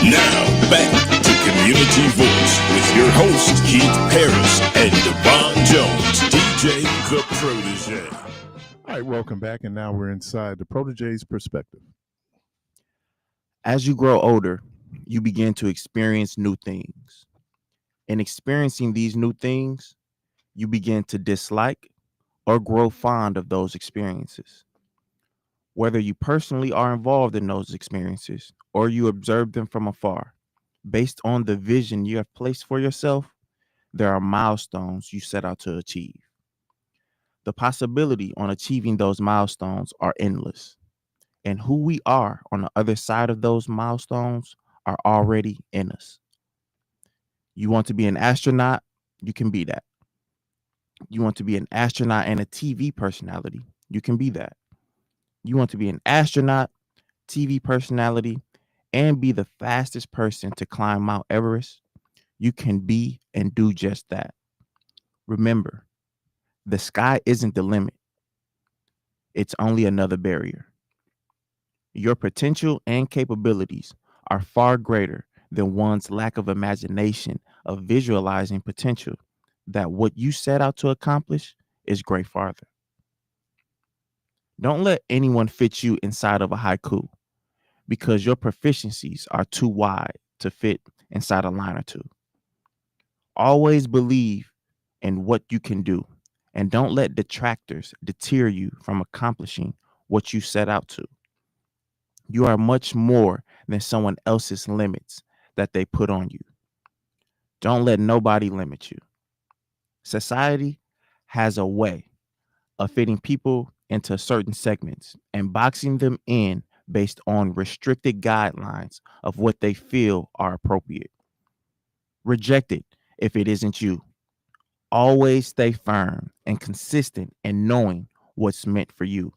Now, back to Community Voice with your host, Keith Parris and Devon Jones, DJ The Protege. All right, welcome back. And now we're inside the Protege's perspective. As you grow older, you begin to experience new things. In experiencing these new things, you begin to dislike or grow fond of those experiences. Whether you personally are involved in those experiences or you observe them from afar, based on the vision you have placed for yourself, there are milestones you set out to achieve. The possibility on achieving those milestones are endless, and who we are on the other side of those milestones are already in us. You want to be an astronaut? You can be that. You want to be an astronaut and a TV personality? You can be that. You want to be an astronaut, TV personality, and be the fastest person to climb Mount Everest? You can be and do just that. Remember, the sky isn't the limit. It's only another barrier. Your potential and capabilities are far greater than one's lack of imagination of visualizing potential that what you set out to accomplish is great farther. Don't let anyone fit you inside of a haiku because your proficiencies are too wide to fit inside a line or two. Always believe in what you can do and don't let detractors deter you from accomplishing what you set out to. You are much more than someone else's limits that they put on you. Don't let nobody limit you. Society has a way of fitting people into certain segments and boxing them in based on restricted guidelines of what they feel are appropriate. Reject it if it isn't you. Always stay firm and consistent in knowing what's meant for you.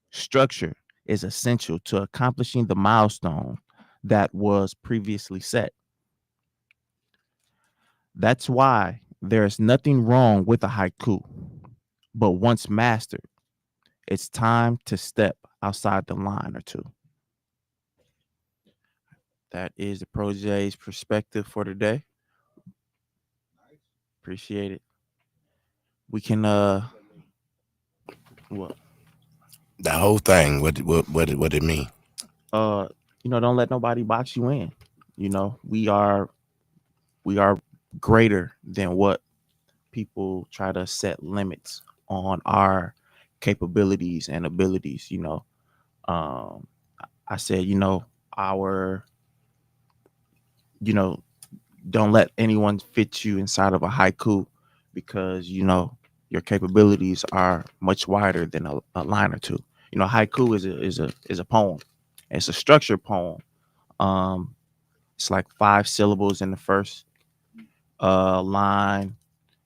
Structure is essential to accomplishing the milestone that was previously set. That's why there is nothing wrong with a haiku, but once mastered, it's time to step outside the line or two. That is the Protege's perspective for today. Appreciate it. We can what? The whole thing. What it mean? Don't let nobody box you in. We are greater than what people try to set limits on our capabilities and abilities. I said, don't let anyone fit you inside of a haiku because your capabilities are much wider than a line or two. Haiku is a poem. It's a structured poem. It's like 5 syllables in the first line,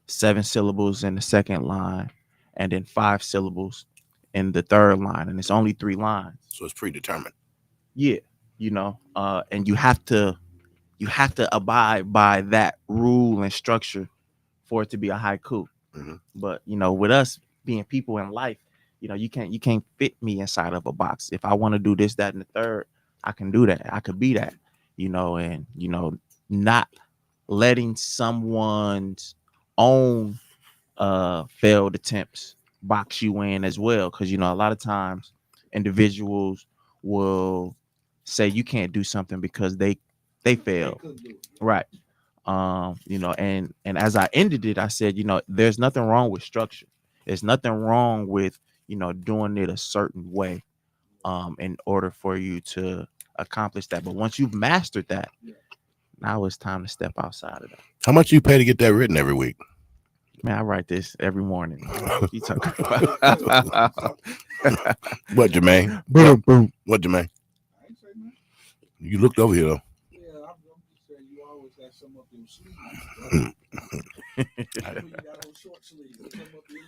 7 syllables in the second line, and then 5 syllables in the third line, and it's only 3 lines. So it's predetermined. Yeah, and you have to abide by that rule and structure for it to be a haiku. Mm-hmm. But with us being people in life, you can't fit me inside of a box. If I want to do this, that, and the third, I can do that. I could be that. And not letting someone's own failed attempts box you in as well, because a lot of times individuals will say you can't do something because they failed, right? And as I ended it, I said, there's nothing wrong with structure. There's nothing wrong with doing it a certain way in order for you to accomplish that. But once you've mastered that, now it's time to step outside of that. How much you pay to get that written every week? Man, I write this every morning. You talking about? What, Jermaine? Boom, boom. What, Jermaine? You looked over here though. Yeah, I'm just saying you always got some up your sleeve. You got on short sleeves. Some up your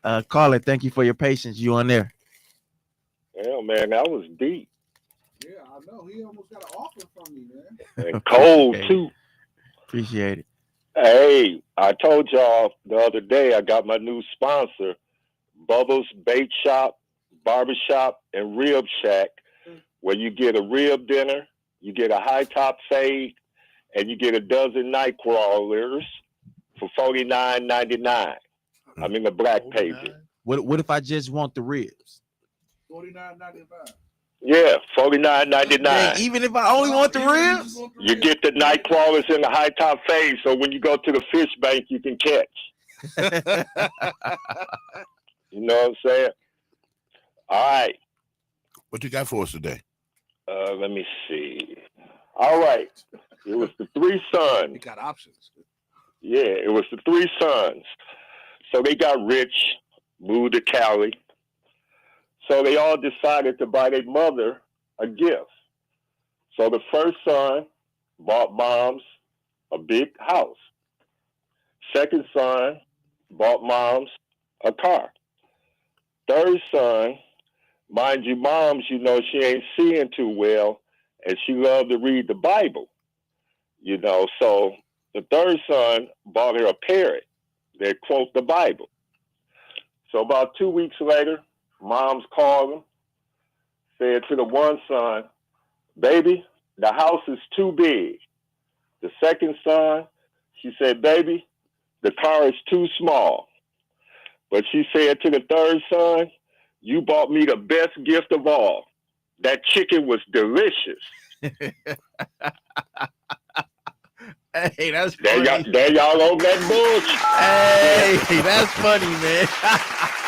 sleeve. Caller, thank you for your patience. You on there? Yeah, man, that was deep. Yeah, I know. He almost got an offer from me, man. And cold, too. Appreciate it. Hey, I told y'all the other day I got my new sponsor, Bubba's Bait Shop, Barbershop, and Rib Shack. where you get a rib dinner, you get a high top fade, and you get a dozen night crawlers for $49.99. I'm in the black pages. What if I just want the ribs? $49.95. Yeah, $49.99. Dang, even if I only want the ribs? You get the night crawlers in the high top fade, so when you go to the fish bank, you can catch. You know what I'm saying? All right. What you got for us today? Let me see. All right. It was the three sons. You got options. Yeah, it was the three sons. So they got rich, moved to Cali. So they all decided to buy their mother a gift. So the first son bought moms a big house. Second son bought moms a car. Third son, mind you, moms, you know, she ain't seeing too well, and she loved to read the Bible, you know. So the third son bought her a parrot that quote the Bible. So about 2 weeks later, moms called him, said to the one son, baby, the house is too big. The second son, she said, baby, the car is too small. But she said to the third son, you bought me the best gift of all. That chicken was delicious. Hey, that's funny. There y'all on that bullshit. Hey, that's funny, man.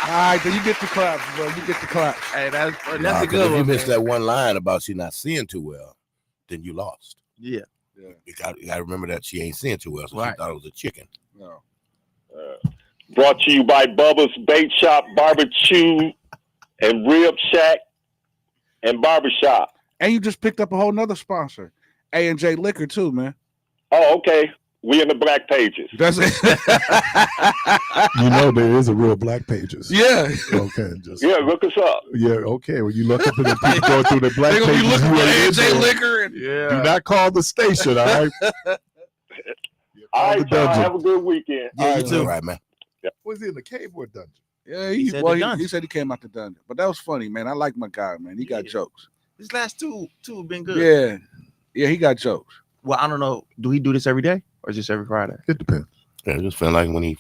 All right, then you get the claps, bro. You get the claps. Hey, that's funny. Nah, That's a 'cause good if you one, missed man. that one line about she not seeing too well, then you lost. Yeah. You got to remember that she ain't seeing too well, so Right. she thought it was a chicken. No. Brought to you by Bubba's Bait Shop, Barbecue, and Rib Shack, and Barbershop. And you just picked up a whole nother sponsor, A&J Liquor too, man. Oh, okay. We in the black pages. That's it. You know there is a real Black Pages. Yeah. Okay. Just Yeah, look us up. yeah. Okay. When you look up at the people going through the Black They're gonna be Pages, looking you for ain't A&J in there. Liquor. And Do not call the station. All right. All right, the y'all. dungeon. Have a good weekend. Yeah, you All too. right, man. Was he in the cave or dungeon? yeah, He said well, the he dungeon. said he came out the dungeon, but that was funny, man. I like my guy, man. He got Yeah. jokes. These last two have been good. Yeah, he got jokes. Well, I don't know. Do he do this every day or just every Friday? It depends. Yeah, I just feel like when he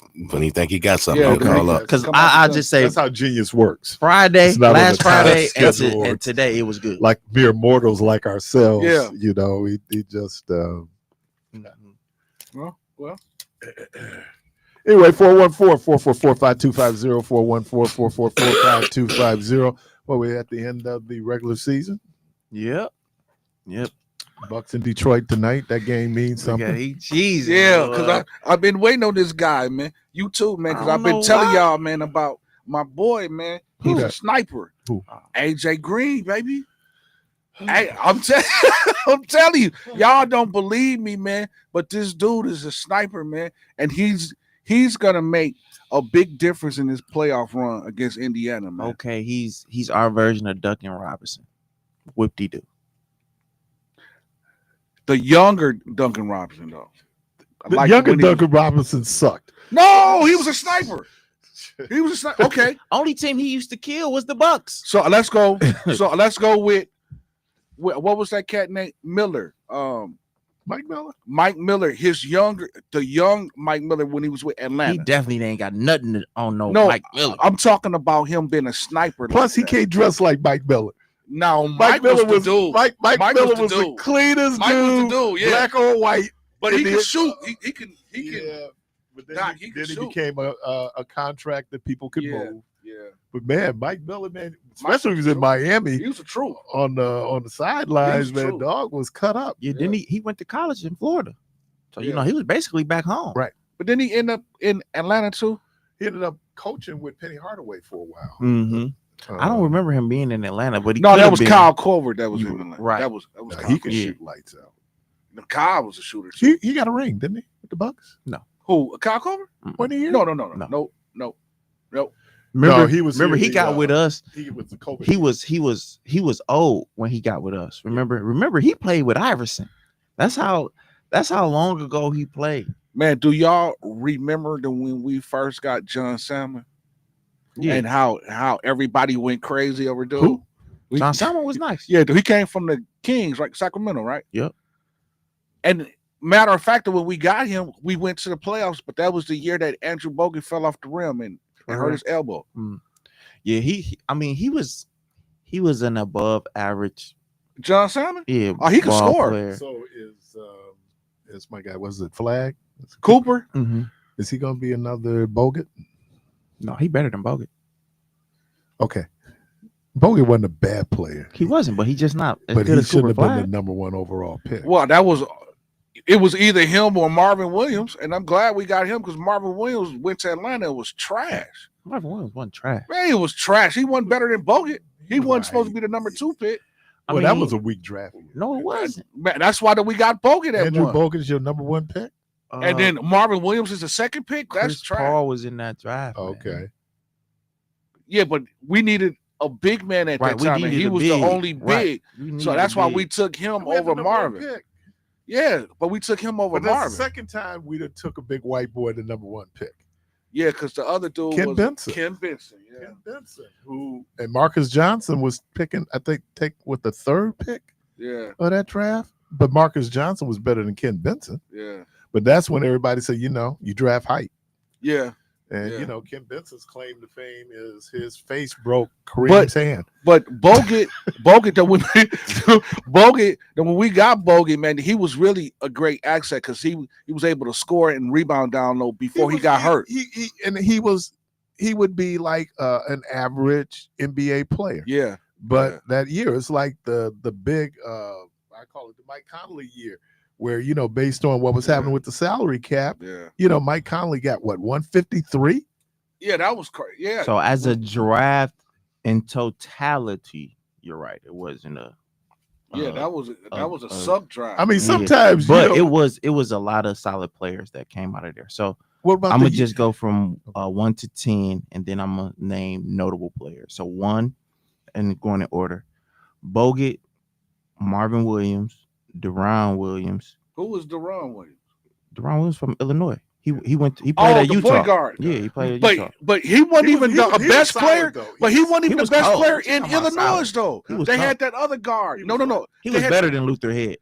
think he got something, Yeah, he'll call okay. up. Because Come out I the just say That's how genius works. Friday, It's not on last a time Friday, schedule or- and today it was good. Like mere mortals like ourselves. Yeah. You know, he just Mhm. Well, anyway, 414-444-5250, 414-444-5250. Well, we're at the end of the regular season. Yep. Bucks in Detroit tonight. That game means Look at something. he cheesing. yeah, boy. because I've been waiting on this guy, man. You too, man, because I I've don't been know telling why. y'all, man, about my boy, man. He's Who? a sniper. Who? AJ Green, baby. Hey, I'm telling you, y'all don't believe me, man. But this dude is a sniper, man, and he's gonna make a big difference in this playoff run against Indiana, man. Okay, he's our version of Duncan Robinson. Whoop-de-doo. The younger Duncan Robinson, though. I The like younger when he- Duncan Robinson sucked. No, he was a sniper. He was a sniper. Okay, Only team he used to kill was the Bucks. so let's go. With what was that cat named Miller? Mike Miller. Mike Miller. The young Mike Miller when he was with Atlanta. He definitely ain't got nothing on no No, Mike Miller. I'm talking about him being a sniper. Plus, he like that. can't dress like Mike Miller. No, Mike Miller was the dude. Mike Mike Miller was was the the dude. cleanest Mike was the dude, dude, yeah. black or white. But he And can then- shoot. He can. Yeah, but then, Doc, he, he can then he shoot. became a contract that people could Yeah. move. Yeah, But man, Mike Miller, man, especially when he was in Miami he was a true. on the sidelines, He was man, true. dog was cut up. Yeah, then he went to college in Florida. So you Yeah. know he was basically back home. Right. But then he ended up in Atlanta too. He ended up coaching with Penny Hardaway for a while. Mm-hmm. I don't remember him being in Atlanta, but he No, could that have was been. Kyle Korver. That was You- in Atlanta. right. That was Now, Kyle he could Korver. shoot lights out. No, Kyle was a shooter too. He got a ring, didn't he, with the Bucks? Who? Kyle Korver? When he No. Remember, he was Remember, here, he got with us. He was the COVID. He was old when he got with us. Remember, he played with Iverson. That's how long ago he played. Man, do y'all remember when we first got John Salmon? Yeah. And how everybody went crazy over dude? Who? John Salmon was nice. Yeah, he came from the Kings, right? Sacramento, right? Yep. And matter of fact, when we got him, we went to the playoffs, but that was the year that Andrew Bogut fell off the rim and hurt his elbow. Yeah, he was an above average John Salmon? Yeah, he could score. Player. So is my guy, was it Flag? Cooper? Mm-hmm. Is he going to be another Bogut? No, he better than Bogut. Okay. Bogut wasn't a bad player. He wasn't, but he just not as But good he as shouldn't Cooper have been Flag. the number one overall pick. Well, it was either him or Marvin Williams, and I'm glad we got him because Marvin Williams went to Atlanta and was trash. Marvin Williams wasn't trash. Man, he was trash. He wasn't better than Bogut. He wasn't supposed to be the number 2 pick. Well, that was a weak draft. No, it wasn't. Man, that's why we got Bogut at Andrew 1. Bogut is your number 1 pick? And then Marvin Williams is the 2nd pick. That's Chris trash. Paul was in that draft. Okay. Man. Yeah, but we needed a big man at that time, and he was the only big. So that's why we took him over Marvin. Yeah, but we took him over But that's Marvin. the second time we took a big white boy, the number 1 pick. Yeah, because the other dude Ken was Benson. Ken Benson. Yeah. Ken Benson, and Marcus Johnson was picking, I think, with the 3rd pick Yeah. of that draft. But Marcus Johnson was better than Ken Benson. Yeah. But that's when everybody said, you draft height. Yeah. And Ken Benson's claim to fame is his face broke Kareem's hand. But Bogut, when we got Bogut, man, he was really a great asset because he was able to score and rebound down low before he got hurt. He would be like an average NBA player. Yeah. But that year, it's like the big I call it the Mike Conley year, where based on what was happening with the salary cap, Mike Conley got what, 153? Yeah, that was crazy. Yeah. So as a draft in totality, you're right. It wasn't a. That was a sub draft. I mean, sometimes, but it was a lot of solid players that came out of there. So what about I'm gonna just go from 1 to 10, and then I'm gonna name notable players. So 1, and going in order: Bogut, Marvin Williams, Deron Williams. Who was Deron Williams? Deron Williams from Illinois. He played at the Utah. point guard. Yeah, he played at Utah. But he wasn't even the best player. But he wasn't even the best player in Illinois, though. They had that other guard. No. He was better than Luther Head.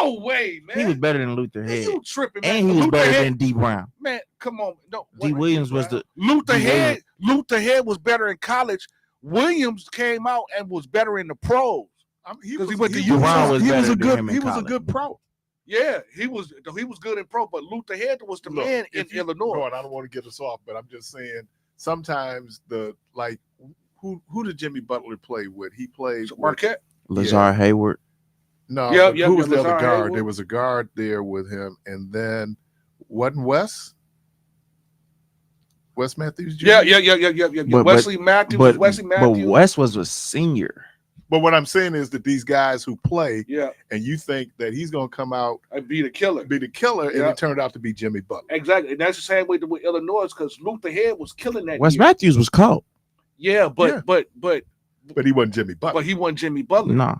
No way, man. He was better than Luther Head. You tripping, man. And he was better than D Brown. Man, come on. No, D Williams was the Luther Head. Luther Head was better in college. Williams came out and was better in the pros. Because he went to Utah. He was a good pro. Yeah, he was good in pro, but Luther Head was the man in Illinois. Lord, I don't want to get us off, but I'm just saying sometimes who did Jimmy Butler play with? He played Marquette, Lazar Hayward. No, who was the other guard? There was a guard there with him, and then wasn't Wes Matthews Jr.? Yeah. Wesley Matthews. But Wes was a senior. But what I'm saying is that these guys who play, and you think that he's going to come out and be the killer, and it turned out to be Jimmy Butler. Exactly, and that's the same way with Illinois because Luther Head was killing that. Wes Matthews was cold. Yeah, but he wasn't Jimmy Butler. But he wasn't Jimmy Butler. Nah.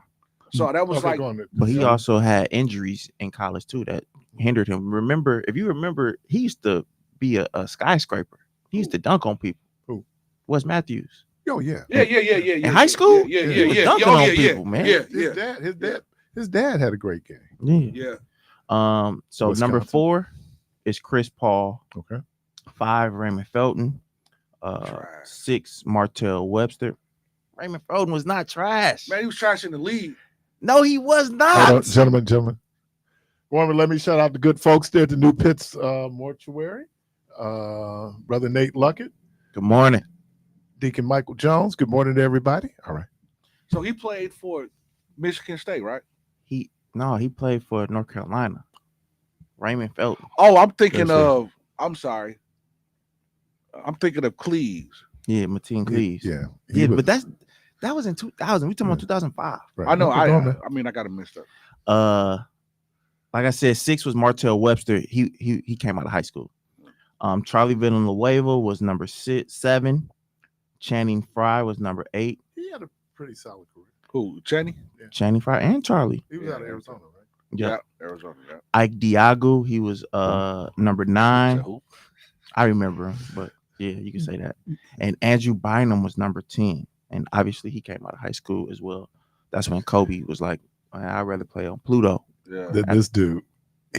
So that was but he also had injuries in college too that hindered him. If you remember, he used to be a skyscraper. He used to dunk on people. Who? Wes Matthews. Oh yeah. Yeah. In high school? Yeah. Dunking on people, man. His dad had a great game. Yeah. So Wisconsin. Number 4 is Chris Paul. Okay. 5, Raymond Felton. 6, Martell Webster. Raymond Felton was not trash. Man, he was trash in the league. No, he was not. Hold on, gentlemen. Let me shout out the good folks there at the New Pitts Mortuary. Brother Nate Luckett. Good morning. Deacon Michael Jones. Good morning to everybody. All right. So he played for Michigan State, right? He played for North Carolina. Raymond Felton. Oh, I'm thinking of. I'm sorry. I'm thinking of Cleves. Yeah, Mateen Cleves. Yeah. But that was in 2000. We talking about 2005. Right. I know. I mean, I got it mixed up. Like I said, 6 was Martell Webster. He came out of high school. Charlie Villanueva was number 7. Channing Frye was number 8. He had a pretty solid career. Who? Channing? Yeah. Channing Frye and Charlie. He was out of Arizona, right? Yeah, Arizona. Yeah. Ike Diago, he was number 9. I remember him, but yeah, you can say that. And Andrew Bynum was number 10. And obviously he came out of high school as well. That's when Kobe was like, I'd rather play on Pluto. Yeah. This dude,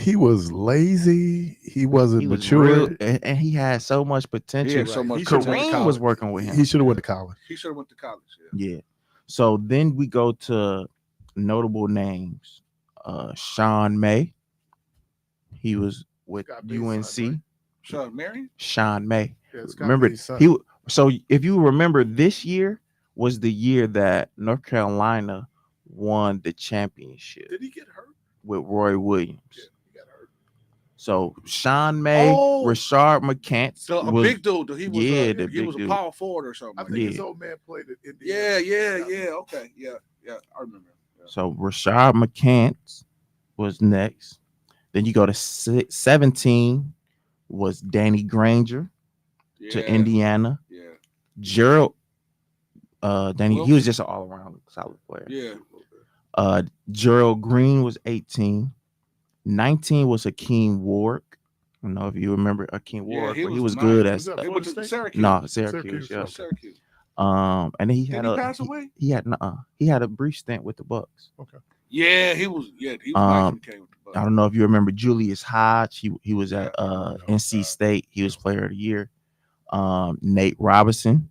he was lazy. He wasn't He was mature. real, and he had so much potential. He had so much He should've went to Kareem was college. working with him. He should have went to college. He should have went to college. Yeah. Yeah. So then we go to notable names. Sean May. He was with Scott May's UNC. son, right? Sean Marion? Sean May. Yeah, Scott Remember May's son. he. So if you remember, this year was the year that North Carolina won the championship Did he get hurt? with Roy Williams. Yeah, he got hurt. So Sean May, Oh. Rashard McCants, So a was, big dude. He was, Yeah, the he big was a dude. power forward or something. I like think that. his Yeah. old man played at Indiana. Yeah. Okay. Yeah. I remember. Yeah. So Rashard McCants was next. Then you go to 17 was Danny Granger to Yeah. Indiana. Yeah. Gerald, Danny, he Wilson? was just an all around solid player. Yeah. Gerald Green was 18. 19 was Hakeem Ward. I don't know if you remember Hakeem Yeah, Ward, he but he was was nice. good Was at that He went to State? Syracuse. no Syracuse. Yeah. Syracuse. And then he had Did he pass a away? he had a brief stint with the Bucks. Yeah, he was. Yeah, he was nice when he came with the Bucks. I don't know if you remember Julius Hodge. He was at no, NC State. He was player of the year. Nate Robinson,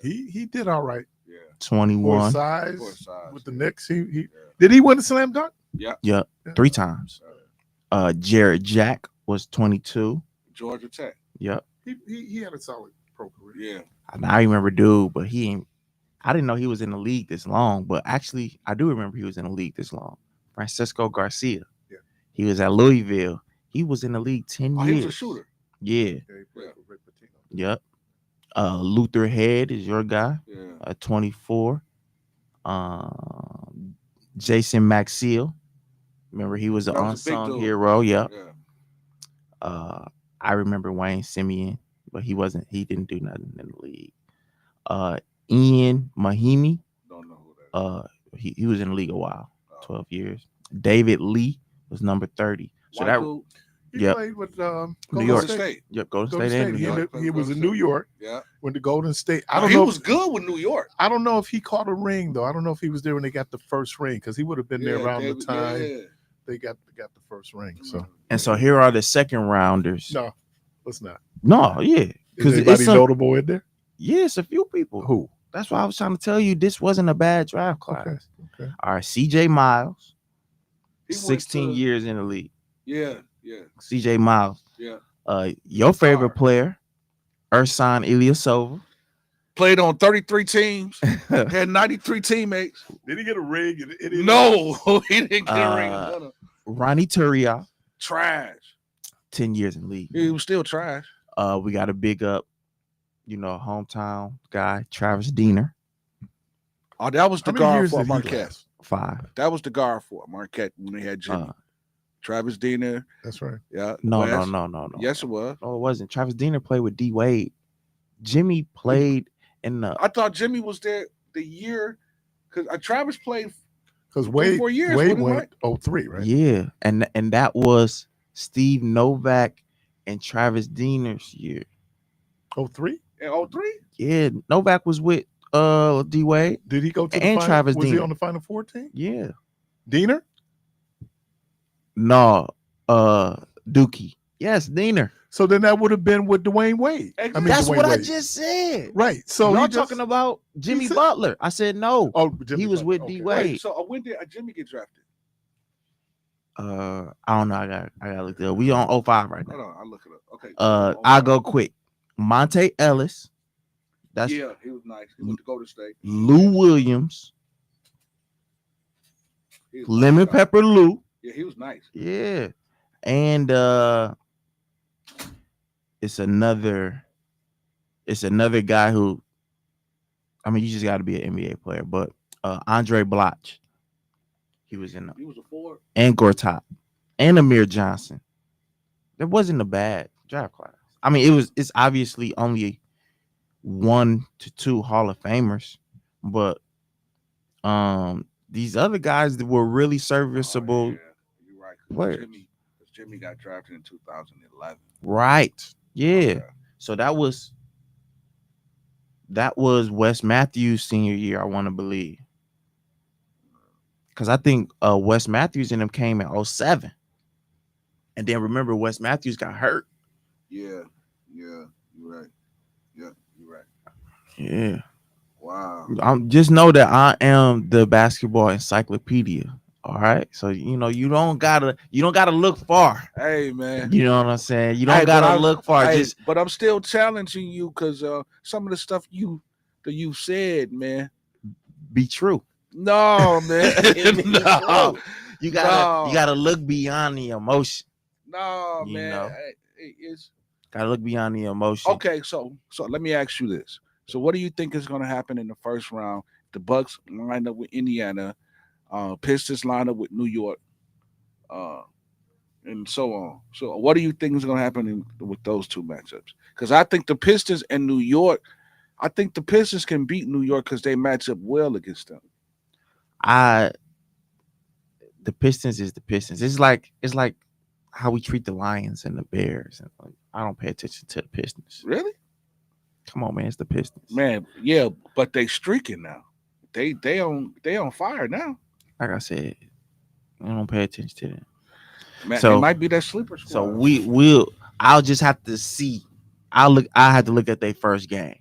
He did all right. Yeah. For 21. size, For size, with the yeah. Knicks. Did he win the slam dunk? Yeah, 3 times. Jared Jack was 22. Georgia Tech. Yep. He had a solid pro career. Yeah. And I remember dude, but I didn't know he was in the league this long, but actually I do remember he was in the league this long. Francisco Garcia. Yeah. He was at Louisville. He was in the league 10 Oh, years. he was a shooter. Yeah. Yeah, he played for Rick Pitino. Yep. Luther Head is your guy. Yeah. 24. Jason Maxill. Remember, he was an That was a big unsung dude. hero. Yep. Yeah. I remember Wayne Simeon, but he didn't do nothing in the league. Ian Mahimi, Don't know who that is. he was in the league a while, 12 years. David Lee was number 30. So White that dude. He Yep. played with New Golden York. State. Yep, Golden Golden State and State. New York. He was in Golden New York. Yeah. Went to Golden State. I Now, don't he know. was good with New York. I don't know if he caught a ring though. I don't know if he was there when they got the first ring because he would have been there Yeah, around David- the time yeah. they got the first ring. So And so here are the second rounders. no, let's not. No, yeah. Is Because anybody it's notable in there? it's a few people. Who? That's why I was trying to tell you this wasn't a bad draft class. Okay. All right, CJ Miles, He went 16 to- years in the league. Yeah. CJ Miles. Yeah. Your favorite Star. player, Ersan Ilyasova. Played on 33 teams. Had 93 teammates. Did he get a ring? No, he didn't get a ring. No, no. Ronnie Turiaf, Trash. 10 years in the league. He was still trash. We got to big up, hometown guy, Travis Diener, Oh, that was the How many guard years for did he Marquette. last? 5. That was the guard for Marquette when they had Jimmy. Travis Diener. That's right. Yeah. No. Yes, it was. No, it wasn't. Travis Diener played with D Wade. Jimmy played in the. I thought Jimmy was there the year because Travis played. Because 4 years, Wade wasn't it, went 03, right? Yeah, and that was Steve Novak and Travis Diener's year. 03? In 03? Yeah, Novak was with D Wade. Did he go to the And final? Travis Was he Diener. on the Final Four team? Yeah. Diener? No, Dookie. Yes, Diener. So then that would have been with Dwayne Wade. That's Dwayne what I Wade. just said. Right. So Y'all he just, talking about Jimmy said- Butler. I said no. Oh, Jimmy he was Butler. with Okay. D Wade. So when did Jimmy get drafted? I don't know. I got to look there. We on 05 right Hold now. on, I'll look it up. Okay. I'll go quick. Monte Ellis. That's Yeah, he was nice. He went to Golden State. Lou Williams. He was Lemon nice. Pepper Lou. Yeah, he was nice. Yeah. And it's another guy who, I mean, you just got to be an NBA player, but Andre Bloch. He was in He was a forward. and Gortat and Amir Johnson. It wasn't a bad draft class. I mean, it's obviously only 1 to 2 Hall of Famers, but these other guys that were really serviceable. Oh, yeah. You're right. 'Cause Where? Jimmy got drafted in 2011. Right. Yeah. Okay. So that was Wes Matthews' senior year, I want to believe. because I think Wes Matthews and them came in 07. And then remember, Wes Matthews got hurt. Yeah, you're right. Yeah, you're right. Yeah. Wow. Just know that I am the basketball encyclopedia. All right. So you don't gotta look far. Hey, man. You know what I'm saying? You don't gotta look far. But I'm still challenging you because some of the stuff you said, man. Be true. No, man. No. You gotta look beyond the emotion. No, You man. know? It's Gotta look beyond the emotion. okay. So let me ask you this. So what do you think is going to happen in the first round? The Bucks line up with Indiana, Pistons line up with New York, and so on. So what do you think is going to happen with those two matchups? Because I think the Pistons and New York, I think the Pistons can beat New York because they match up well against them. The Pistons is the Pistons. It's like how we treat the Lions and the Bears. And I don't pay attention to the Pistons. Really? Come on, man. It's the Pistons. Man, yeah, but they streaking now. They on fire now. Like I said, I don't pay attention to them. Man, So- it might be that sleeper squad. So I'll just have to see. I have to look at their first game.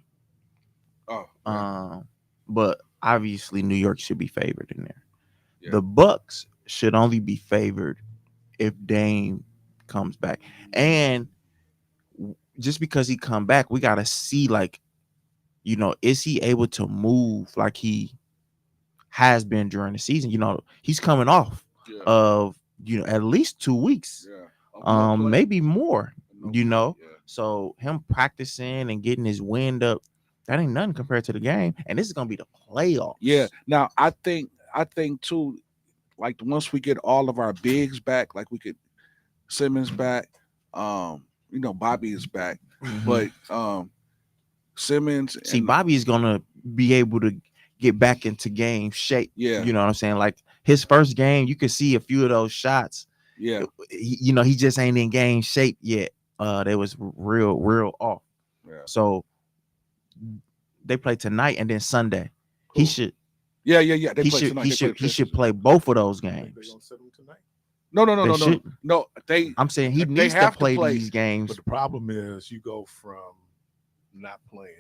Oh, But obviously New York should be favored in there. Yeah. The Bucks should only be favored if Dame comes back. And just because he come back, we gotta see, like, is he able to move like he has been during the season? He's coming off yeah, of at least 2 weeks, yeah. maybe more. Yeah. So him practicing and getting his wind up, that ain't nothing compared to the game. And this is gonna be the playoffs. Yeah. Now I think too, like once we get all of our bigs back, like we get Simmons back, Bobby is back, Mhm. but Simmons. See, and- Bobby is gonna be able to get back into game shape. Yeah. You know what I'm saying? Like his first game, you could see a few of those shots. Yeah. He just ain't in game shape yet. They was real off. Yeah. So they play tonight and then Sunday. He Cool. should Yeah. They he play should tonight. he They play should the he should Pistons. play both of those They games. gonna set them tonight. No. shouldn't. No. I'm I'm saying he They needs to have to play play, these games. But the problem is, you go from not playing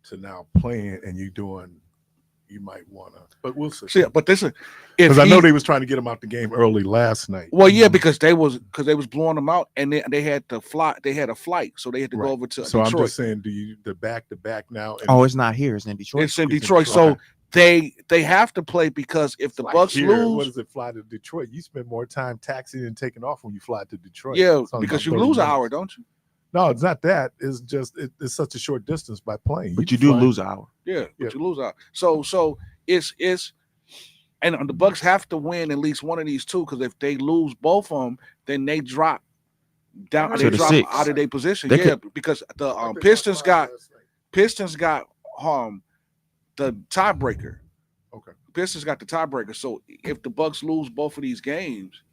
to now playing, and you might want to. But we'll see. but this is Because I know they was trying to get him out the game early last night. Well, yeah, because they was blowing them out, and they had to fly. They had a flight, so they had to Right. go over to So Detroit. I'm just saying, do you the back to back now? And Oh, it's not here. It's in Detroit. It's in It's in Detroit, Detroit. so they have to play because if the like Bucks here, lose, what does it fly to Detroit? You spend more time taxiing and taking off when you fly to Detroit. yeah, It's only because about you 30 lose an minutes. hour, don't you? No, it's not that. It's just it's such a short distance by plane. But you do lose an hour. Yeah, Yeah. but you lose out. So it's and the Bucks have to win at least one of these two because if they lose both of them, then they drop down. To They the drop six. out of their position. They Yeah, because the Pistons got the tiebreaker. Okay. Pistons got the tiebreaker. So if the Bucks lose both of these games,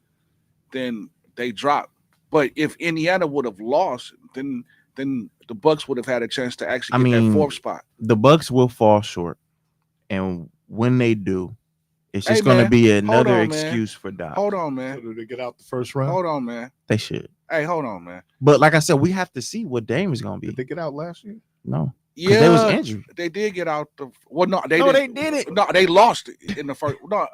then they drop. But if Indiana would have lost, then the Bucks would have had a chance to actually get that fourth spot. The Bucks will fall short, and when they do, it's just Hey, going to man, be hold another on, man. excuse for Doc. Hold on, So man. do they get out the first round? Hold on, man. They should. Hey, hold on, man. But like I said, we have to see what Dame is going to Did be. they get out last year? No, Yeah, they was injured. they did get out the. Well, no, No, didn't. they didn't. No, they lost it in the first. No,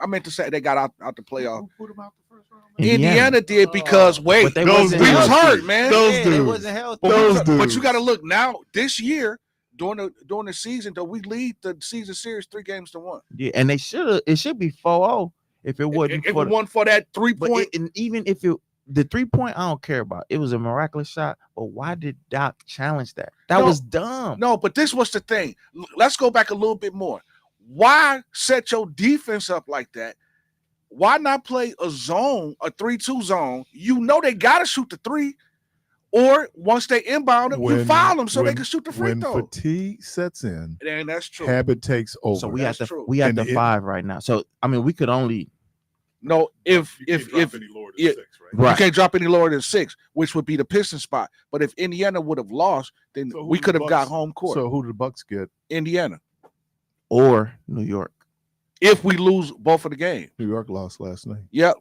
I meant to say they got out the playoff. Who put them out the first round? Indiana did because wait, But they Those wasn't we was healthy. hurt, man. Those Yeah, they dudes. wasn't healthy. Those But dudes. you got to look now. This year during the season, though, we lead the season series 3-1. Yeah, and they should. It should be 4-0 if it wasn't If for it wasn't for that But 3-point, and even if the 3-point, I don't care about. It was a miraculous shot, but why did Doc challenge that? That No. was dumb. no. But this was the thing. Let's go back a little bit more. Why set your defense up like that? Why not play a zone, a 3-2 zone? You know they gotta shoot the three, or once they inbound it, you foul them so they can shoot the free when throw. fatigue sets in, And that's true. habit takes over. So we That's at true. the And it- 5 right now. So I mean, we could only No, if You can't drop any lower than yeah, 6, right? right. you can't drop any lower than 6, which would be the Piston spot. But if Indiana would have lost, then So who we the could have got Bucks- home court. So who do the Bucks get? Indiana. or New York. if we lose both of the games. New York lost last night. Yep.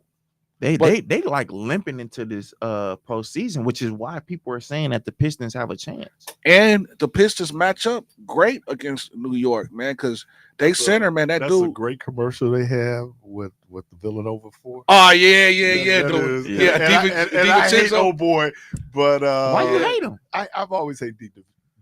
They like limping into this postseason, which is why people are saying that the Pistons have a chance. And the Pistons match up great against New York, man, because they center, man. That's a great commercial they have with the Villanova 4. Oh yeah. And I hate old boy, but Why you hate him? I've always hated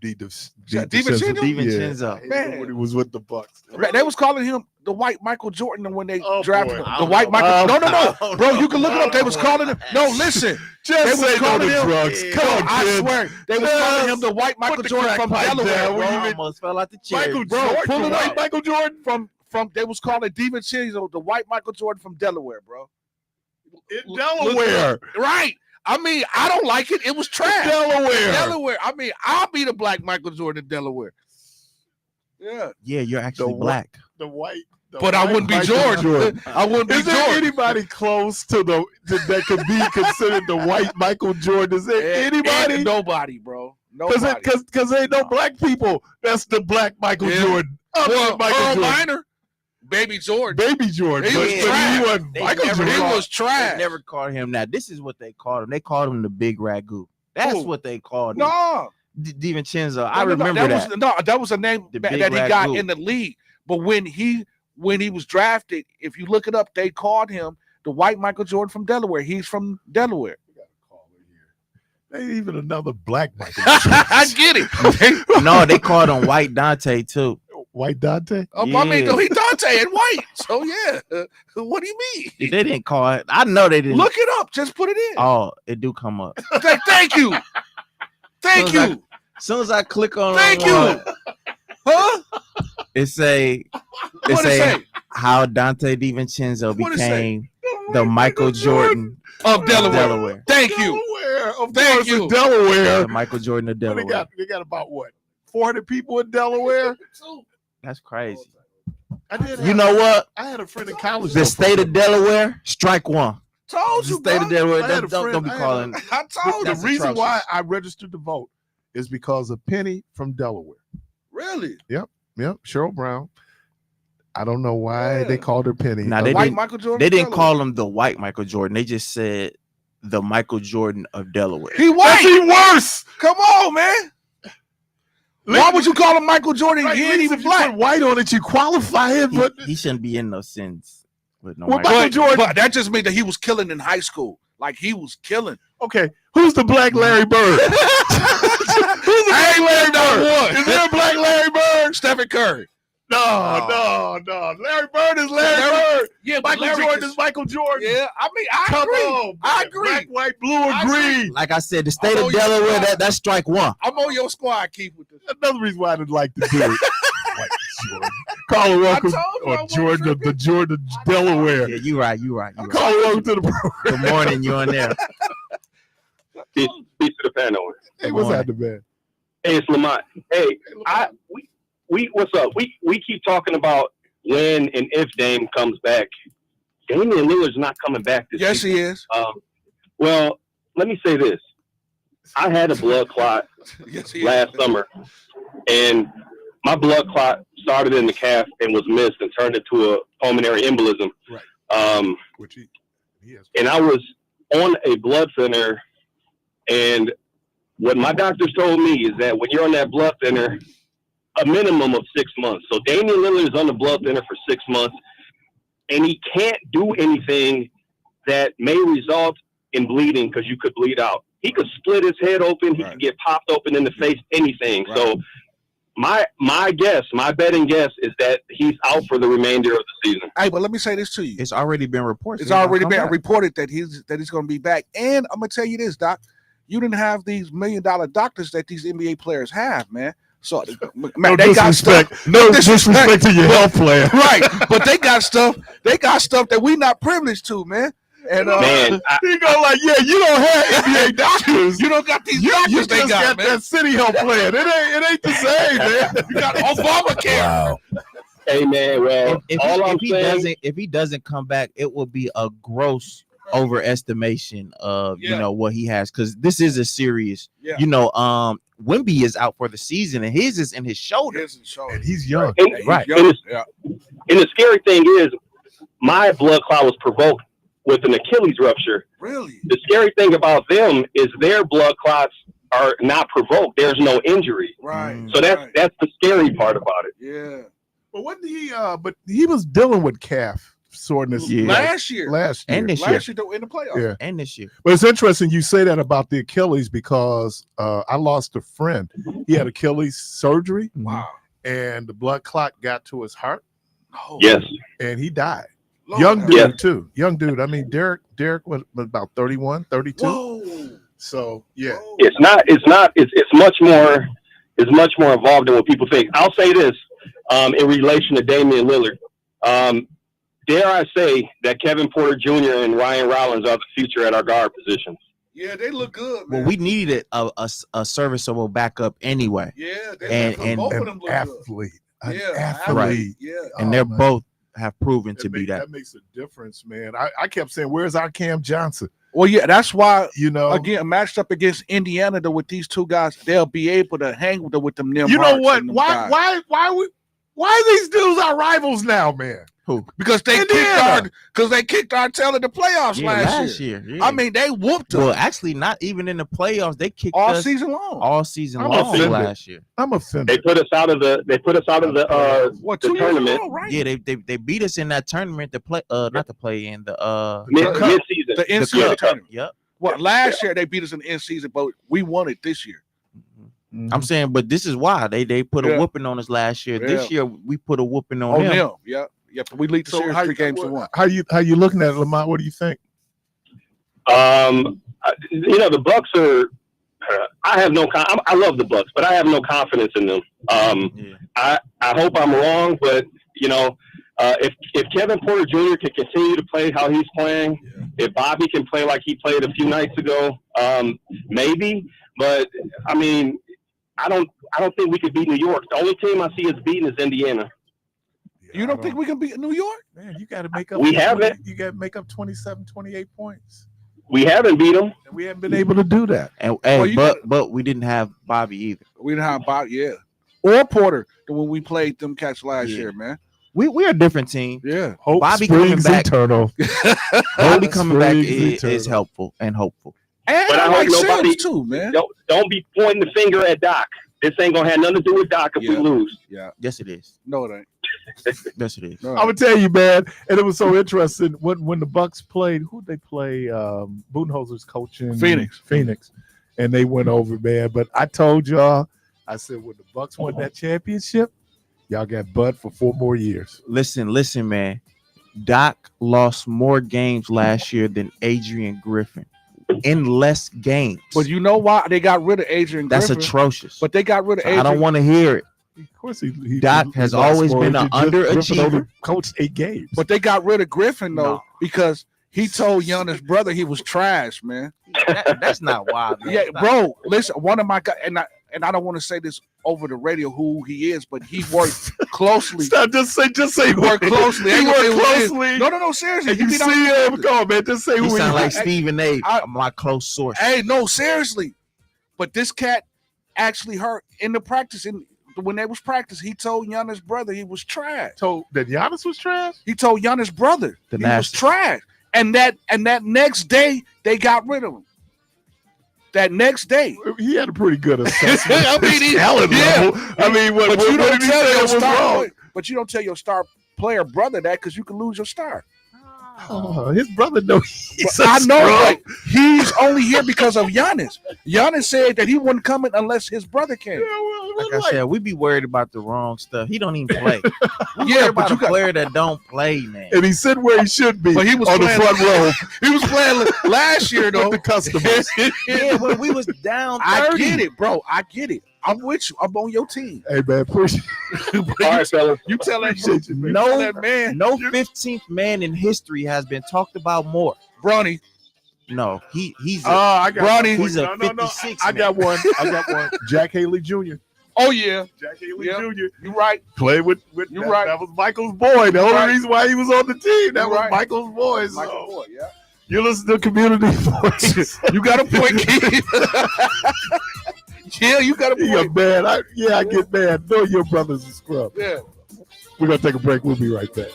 DiVincenzo. Man, when he was with the Bucks. They was calling him the white Michael Jordan when they Oh, drafted boy. him. The white Michael. No, bro. You can look it up. They was Oh, calling him. No, listen. Just They was say no calling to him- drugs. Come on, I kid. swear they was calling him the white Michael the Jordan crack from pipe Delaware, down. bro. What do you mean? Almost fell out the chair. Michael Bro, Jordan, pull the it white up. Michael Jordan From they was calling DiVincenzo the white Michael Jordan from Delaware, bro. in Delaware. Right. I mean, I don't like it. It was trash. Delaware. Delaware. I mean, I'll be the black Michael Jordan in Delaware. Yeah. Yeah, you're actually The black. The white. But I wouldn't be Michael Jordan. I wouldn't be Is there Jordan. anybody close to that could be considered the white Michael Jordan? Is there anybody? Nobody, bro. Nobody. Because ain't no black people. That's the black Michael Yeah. Jordan. Well, Michael Earl Jordan. Minor, Baby Jordan. Baby Jordan. He was but trash. he wasn't They Michael never Jordan. He was They trash. never called him that. This is what they called him. They called him the Big Ragu. That's Who? what they called him. No. DiVincenzo. I No, remember that. That was a name The that Big he got Ragu. in the league. But when he was drafted, if you look it up, they called him the white Michael Jordan from Delaware. He's from Delaware. Ain't even another black Michael Jordan. I get it. No, they called him White Dante too. White Dante? I mean, Yeah. he Dante and white. So yeah. What do you mean? They didn't call it. I know they didn't. Look it up. Just put it in. Oh, it do come up. Thank you. Thank Soon as you. As soon as I click on Thank one, you. Huh? it say What it say? how Dante DiVincenzo What it say? became the Michael Jordan Of of Delaware. Delaware. Thank you. Delaware. Of Thank course, you. in Delaware. The Michael Jordan of Well, Delaware. they got about what? 400 people in Delaware? That's crazy. You know what? I had a friend in college. The state of Delaware, strike one. Told The you, state of bro. Delaware, I had a don't be friend- calling. I told The you. That's reason why atrocious. I registered to vote is because of Penny from Delaware. Really? Yep, Cheryl Brown. I don't know why Yeah. they called her Penny. Nah, they White didn't- Michael Jordan. They didn't Delaware. call him the white Michael Jordan. They just said the Michael Jordan of Delaware. He That's white. even worse. Come on, man. Why would you call him Michael Jordan? Right, He at ain't least even if you black. put white on it, you qualify it. He, But he shouldn't be in no sins with no Well, Michael. Michael Jordan. But that just means that he was killing in high school. Like he was killing. okay, who's the black Larry Bird? Who's the black Larry Bird? Is there a black Larry Bird? Stephen Curry. No. Larry Bird is Larry Bird. Yeah, but Michael Larry Jordan is- is Michael Jordan. Yeah, I mean, I Come agree. on, I man. agree. Black, white, blue, or I agree. green. Like I said, the state Oh, of yeah. Delaware, that's strike one. I'm on your squad, Keith, with this. Another reason why I didn't like to do it. White Jordan. Call her welcome, told you I or wasn't Jordan of the Jordan of Delaware. Yeah, you right. Call her welcome to the program. Good morning, you on there. Peace to the panel. Hey, what's happening, man? Hey, it's Lamont. Hey, we what's up? We keep talking about when and if Dame comes back. Damian Lillard's not coming back this Yes, season. he is. Well, let me say this. I had a blood clot Yes, he last is. summer, and my blood clot started in the calf and was missed and turned into a pulmonary embolism. Right. Which he has. And I was on a blood thinner, and what my doctors told me is that when you're on that blood thinner, a minimum of 6 months. So Damian Lillard is on the blood thinner for 6 months, and he can't do anything that may result in bleeding because you could bleed out. He could split his head open. He could get popped open in the face, anything. Right. So my guess, my betting guess is that he's out for the remainder of the season. Hey, but let me say this to you. It's already been reported. It's already been reported that he's going to be back. And I'm going to tell you this, Doc. You didn't have these $1 million doctors that these NBA players have, man. So, man, No they got disrespect. stuff. No disrespect to your health plan. Right, but they got stuff. They got stuff that we not privileged to, man. And Man, He go like, yeah, you don't have NBA doctors. you don't got these You doctors they just got, got man. that city health plan. It ain't the same, man. You got Obamacare. Wow. hey man, well, all I'm saying, if he doesn't come back, it will be a gross overestimation of what he has, because this is a serious. Yeah. Wemby is out for the season, and his is in his shoulder. And he's young. Right. Young. And the scary thing is, my blood clot was provoked with an Achilles rupture. Really? The scary thing about them is their blood clots are not provoked. There's no injury. Right. So that's the scary part about it. Yeah. But wasn't he? But he was dealing with calf soreness last year, and this year in the playoffs. Yeah. and this year. But it's interesting you say that about the Achilles, because I lost a friend. He had Achilles surgery. Wow. And the blood clot got to his heart. Oh, Yes. And he died. Lord, Young dude Yes. too. Young dude. I mean, Derek was about 31, 32. Whoa. So yeah. It's much more involved than what people think. I'll say this in relation to Damian Lillard. Dare I say that Kevin Porter Jr. and Ryan Rollins are the future at our guard positions. Yeah, they look good, man. Well, we needed a serviceable backup anyway. Yeah, and both of them look Athlete. good. An Yeah, athlete. Yeah. And they're both have proven to be that. That makes a difference, man. I kept saying, where's our Cam Johnson? Well, yeah, that's why, again, matched up against Indiana, though, with these two guys, they'll be able to hang with them. You know what? Why these dudes are rivals now, man? Who? Because they kicked our tail in the playoffs last year. Yeah. I mean, they whooped us. Well, actually, not even in the playoffs. They kicked all us season long. all season I'm long offended. last year. I'm offended. They put us out of the What, the 2 years tournament. ago, right? Yeah, they beat us in that tournament. Not to play in the Mid-season. The in-season cup. tournament. Yep. Well, last year they beat us in the in-season, but we won it this year. I'm saying, but this is why they put a Yeah. whooping on us last year. Yeah. This year we put a whooping on Oh, them. them. Yeah. Yeah, but we lead the series 3 games to 1. How you looking at it, Lamont? What do you think? The Bucks are. I have no. I love the Bucks, but I have no confidence in them. I hope I'm wrong, but if Kevin Porter Jr. can continue to play how he's playing, if Bobby can play like he played a few nights ago, maybe. But I mean, I don't think we could beat New York. The only team I see us beating is Indiana. You don't think we can beat New York? Man, you got to make up. We haven't. You got to make up 27, 28 points. We haven't beat them. And we haven't been able to do that. And but we didn't have Bobby either. We didn't have Bobby, or Porter when we played them cats last year, man. We're a different team. Yeah. Hope Bobby coming back. Eternal. Bobby coming back Springs is helpful and hopeful. And But I like hope nobody Sims too, man. Don't be pointing the finger at Doc. This ain't gonna have nothing to do with Doc if we lose. Yeah. Yes, it is. No, it ain't. Yes, it is. No, I'm gonna tell you, man, and it was so interesting when the Bucks played. Who they play? Budenholzer's coaching Phoenix, and they went over, man. But I told y'all, I said when the Bucks won that championship, y'all got Bud for 4 more years. Listen, man. Doc lost more games last year than Adrian Griffin in less games. But you know why they got rid of Adrian That's Griffin? atrocious. But they got rid of So Adrian. I don't want to hear it. Of course, he Doc has always been an underachiever. Coached 8 games, But they got rid of Griffin though No. because he told Giannis' brother he was trash, man. That's not wild. Man. Yeah, That's not- bro. Listen, one of my guys, and I don't want to say this over the radio who he is, but he worked closely. Stop, just say He worked closely. He Ain't gonna say worked who it is. closely. No, seriously. And you be see down- him, come on, man. Just say He who he sound like is. Stephen A. I- my close source. Hey, no, seriously. But this cat actually hurt in the practice. When they was practice, he told Giannis' brother he was trash. Told that Giannis was trash. He told Giannis' brother The he nasty. was trash. And that next day they got rid of him. That next day. He had a pretty good assessment. I mean, he- talent yeah. level. I mean, what But you what don't did he tell say your was star. wrong? But you don't tell your star player brother that because you can lose your star. Oh, his brother know he's But I know strong. like, he's only here because of Giannis. Giannis said that he wouldn't come in unless his brother came. Like I said, we be worried about the wrong stuff. He don't even play. We Yeah, worried but about you a got- player that don't play, man. And he sit where he should be, But he was on the playing- front row He was playing last year though. with the customers. Yeah, when we was down 30. I get it, bro. I get it. I'm with you. I'm on your team. Hey man, appreciate All right, fellas. You tell that, you, man. tell that man, No 15th man in history has been talked about more. Bronny. No, he's Oh, I got Bronny, he's a no, 56 I man. got one. I got one. Jack Haley Jr. Oh yeah, Jack Haley Yeah. Jr. you right. played with You that, right. that was Michael's boy. The only right. reason why he was on the team, that You was right. Michael's boy. So. Michael Boyd, yeah. You listen to Community Voice. You got a point, Keith. Yeah, you got a You point. get mad. I get mad. Know your brother's a scrub. Yeah. We're going to take a break. We'll be right back.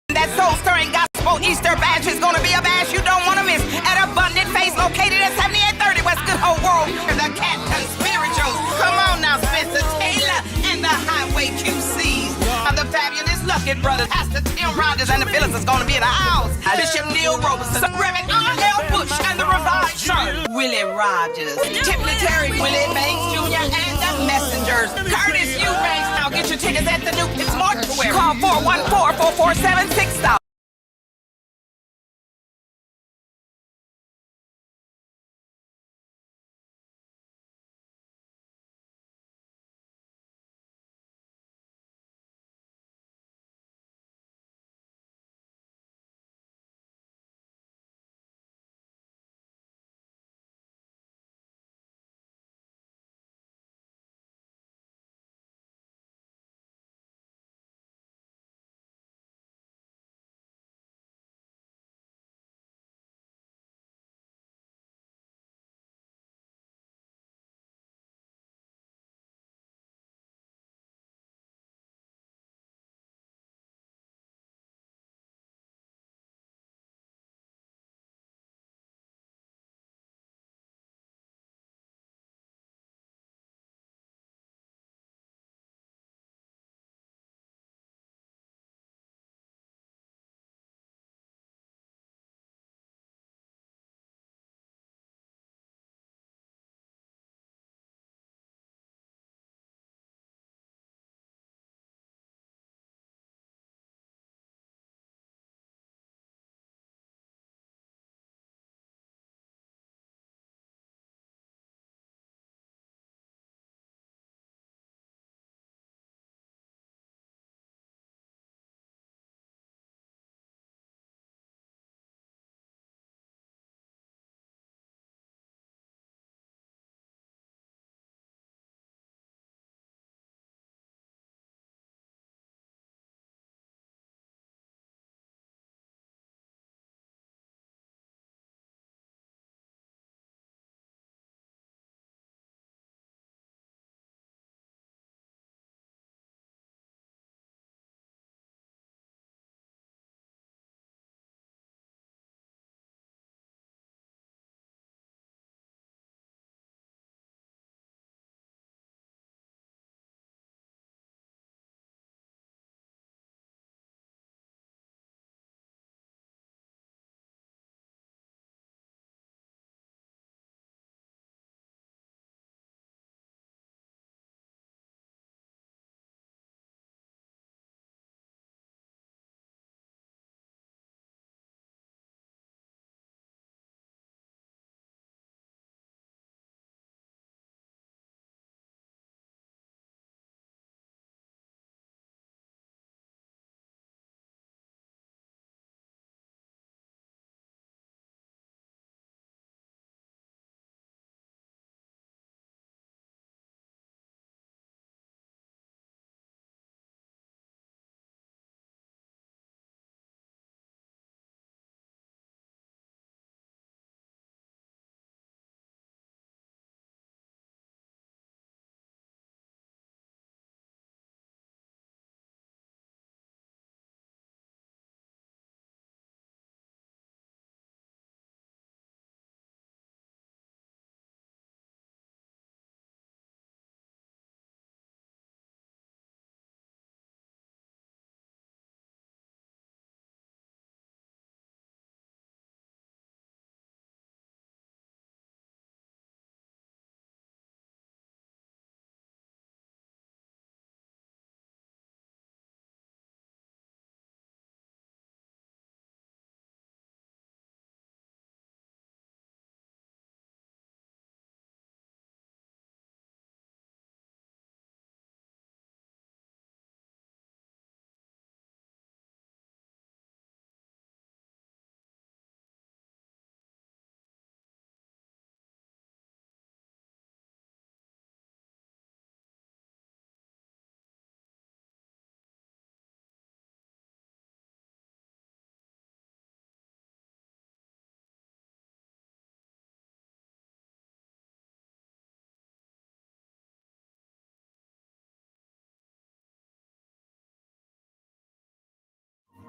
That soul-stirring gospel Easter bash is gonna be a bash you don't wanna miss at Abundant Face, located at 7830 West Good Hope Road. The Captain Spirituals. Come on now, Spencer Taylor and the Highway QCs. The fabulous Lucky Brothers, Pastor Tim Rogers and the Phillips is gonna be in the house. Bishop Neil Robeson, Reverend R.L. Bush and the Revived Son, Willie Rogers, Tiffany Terry, Willie Banks Jr. and the Messengers. Curtis Eubanks. Now get your tickets at the New Pitts Mortuary. Call 414-447-6000.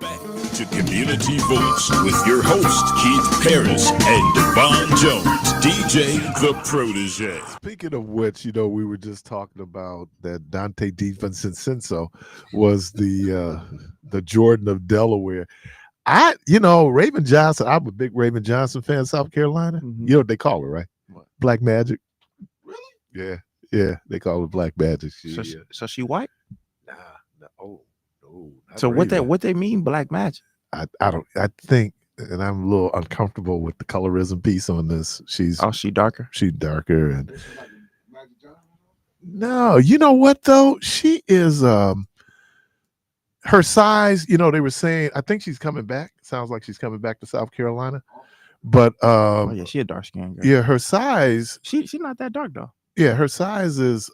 Back to Community Voice with your host, Keith Parris and Devon Jones, DJ The Protege. Speaking of which, we were just talking about that Dante DiVincenzo was the Jordan of Delaware. Raven Johnson, I'm a big Raven Johnson fan, South Carolina. Mhm. You know what they call her, right? What? Black Magic. Really? Yeah, they call her Black Magic. So she white? Nah, no, not So Raven. what they mean black magic? I think, and I'm a little uncomfortable with the colorism piece on this. She darker? She's darker, and no, you know what though? She is her size, they were saying, I think she's coming back. Sounds like she's coming back to South Carolina. But oh yeah, she a dark skin girl. Yeah, her size. She not that dark though. Yeah, her size is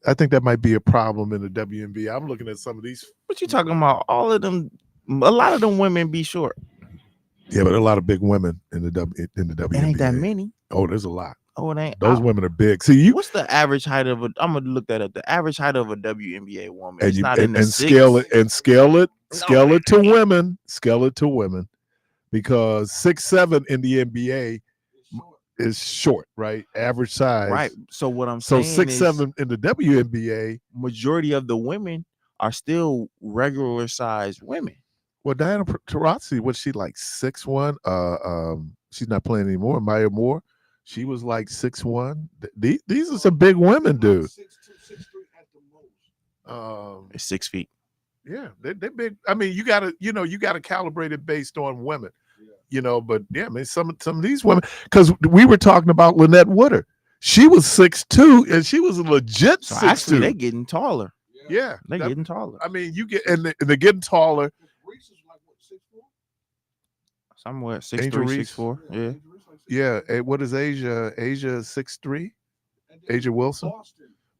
I think that might be a problem in the WNBA. I'm looking at some of these. What you talking about? All of them, a lot of them women be short. Yeah, but there are a lot of big women in the WNBA. It ain't that many. Oh, there's a lot. Oh, it ain't. Those women are big. See, what's the average height of I'm gonna look that up. The average height of a WNBA woman. And it's not in the and six. scale it to women. Scale it to women, because 6'7" in the NBA is short, right? Average size, Right. So what I'm saying is 6'7" in the WNBA. Majority of the women are still regular sized women. Well, Diana Taurasi, was she like 6'1"? She's not playing anymore. Maya Moore, she was like 6'1". These are some big women, dude. 6'2", 6'3" at the most. It's 6 feet. Yeah, they're big. I mean, you gotta calibrate it based on women. But yeah, I mean, some of these women, because we were talking about Lynette Woodard. She was 6'2", and she was a legit 6'2". Actually, they're getting taller. Yeah, They're getting taller. I mean, you get and they're getting taller. Somewhere Angel 6'3", Reese. 6'4". Yeah. Yeah. And what is Asia? Asia 6'3". Asia Wilson.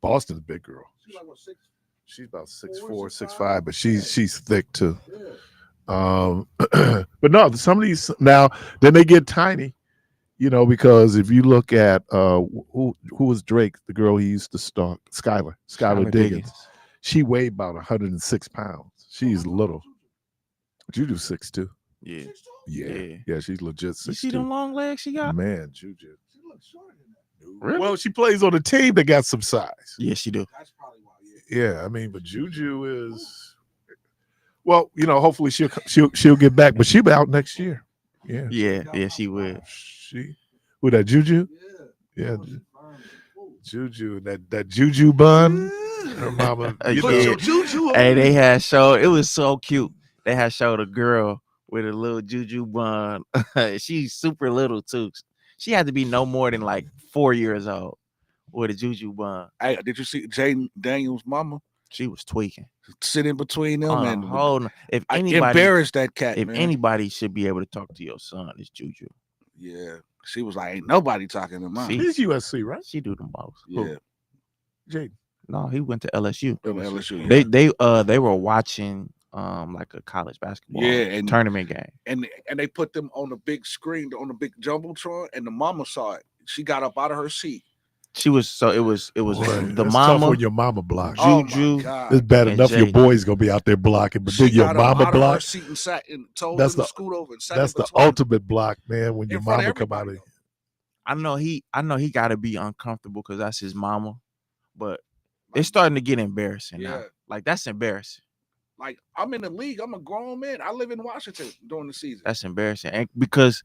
Boston's a big girl. She's about 6'4", 6'5", but she's thick too. But no, some of these now then they get tiny, because if you look at who was Drake, the girl he used to stalk, Skylar Diggins. She weighed about 106 pounds. She's little. Juju 6'2". Yeah. Yeah, she's legit 6'2". You see them long legs she got? Man, Juju. She looks shorter than that. Really? Well, she plays on a team that got some size. Yeah, she do. That's probably why. Yeah, I mean, but Juju is, well, hopefully she'll get back, but she'll be out next year. Yeah. Yeah, she will. With that Juju? Yeah. Juju, that Juju bun. Her mama. Hey, they had showed, it was so cute. They had showed a girl with a little Juju bun. She's super little too. She had to be no more than like 4 years old with a Juju bun. Hey, did you see Jaden Daniels' mama? She was tweaking. Sitting between them and if I anybody embarrassed that cat. If man. anybody should be able to talk to your son, it's Juju. Yeah. She was like, ain't nobody talking to mom. He's USC, right? She do the most. Yeah. Jaden. No, he went to LSU. LSU. Yeah. They were watching like a college basketball and tournament game. And they put them on the big screen, on the big jumbotron, and the mama saw it. She got up out of her seat. She was it was Boy, the that's mama tough when your mama blocks. Juju. It's bad and enough your Jaden. boy's gonna be out there blocking, but She then your got up mama out of her block. seat and sat and told That's them the- to scoot over and sat That's in the between. ultimate block, man. When your In front of mama come out of everybody. I know he got to be uncomfortable because that's his mama, but it's starting to get embarrassing now. Yeah. Like that's embarrassing. Like, I'm in the league. I'm a grown man. I live in Washington during the season. That's embarrassing, and because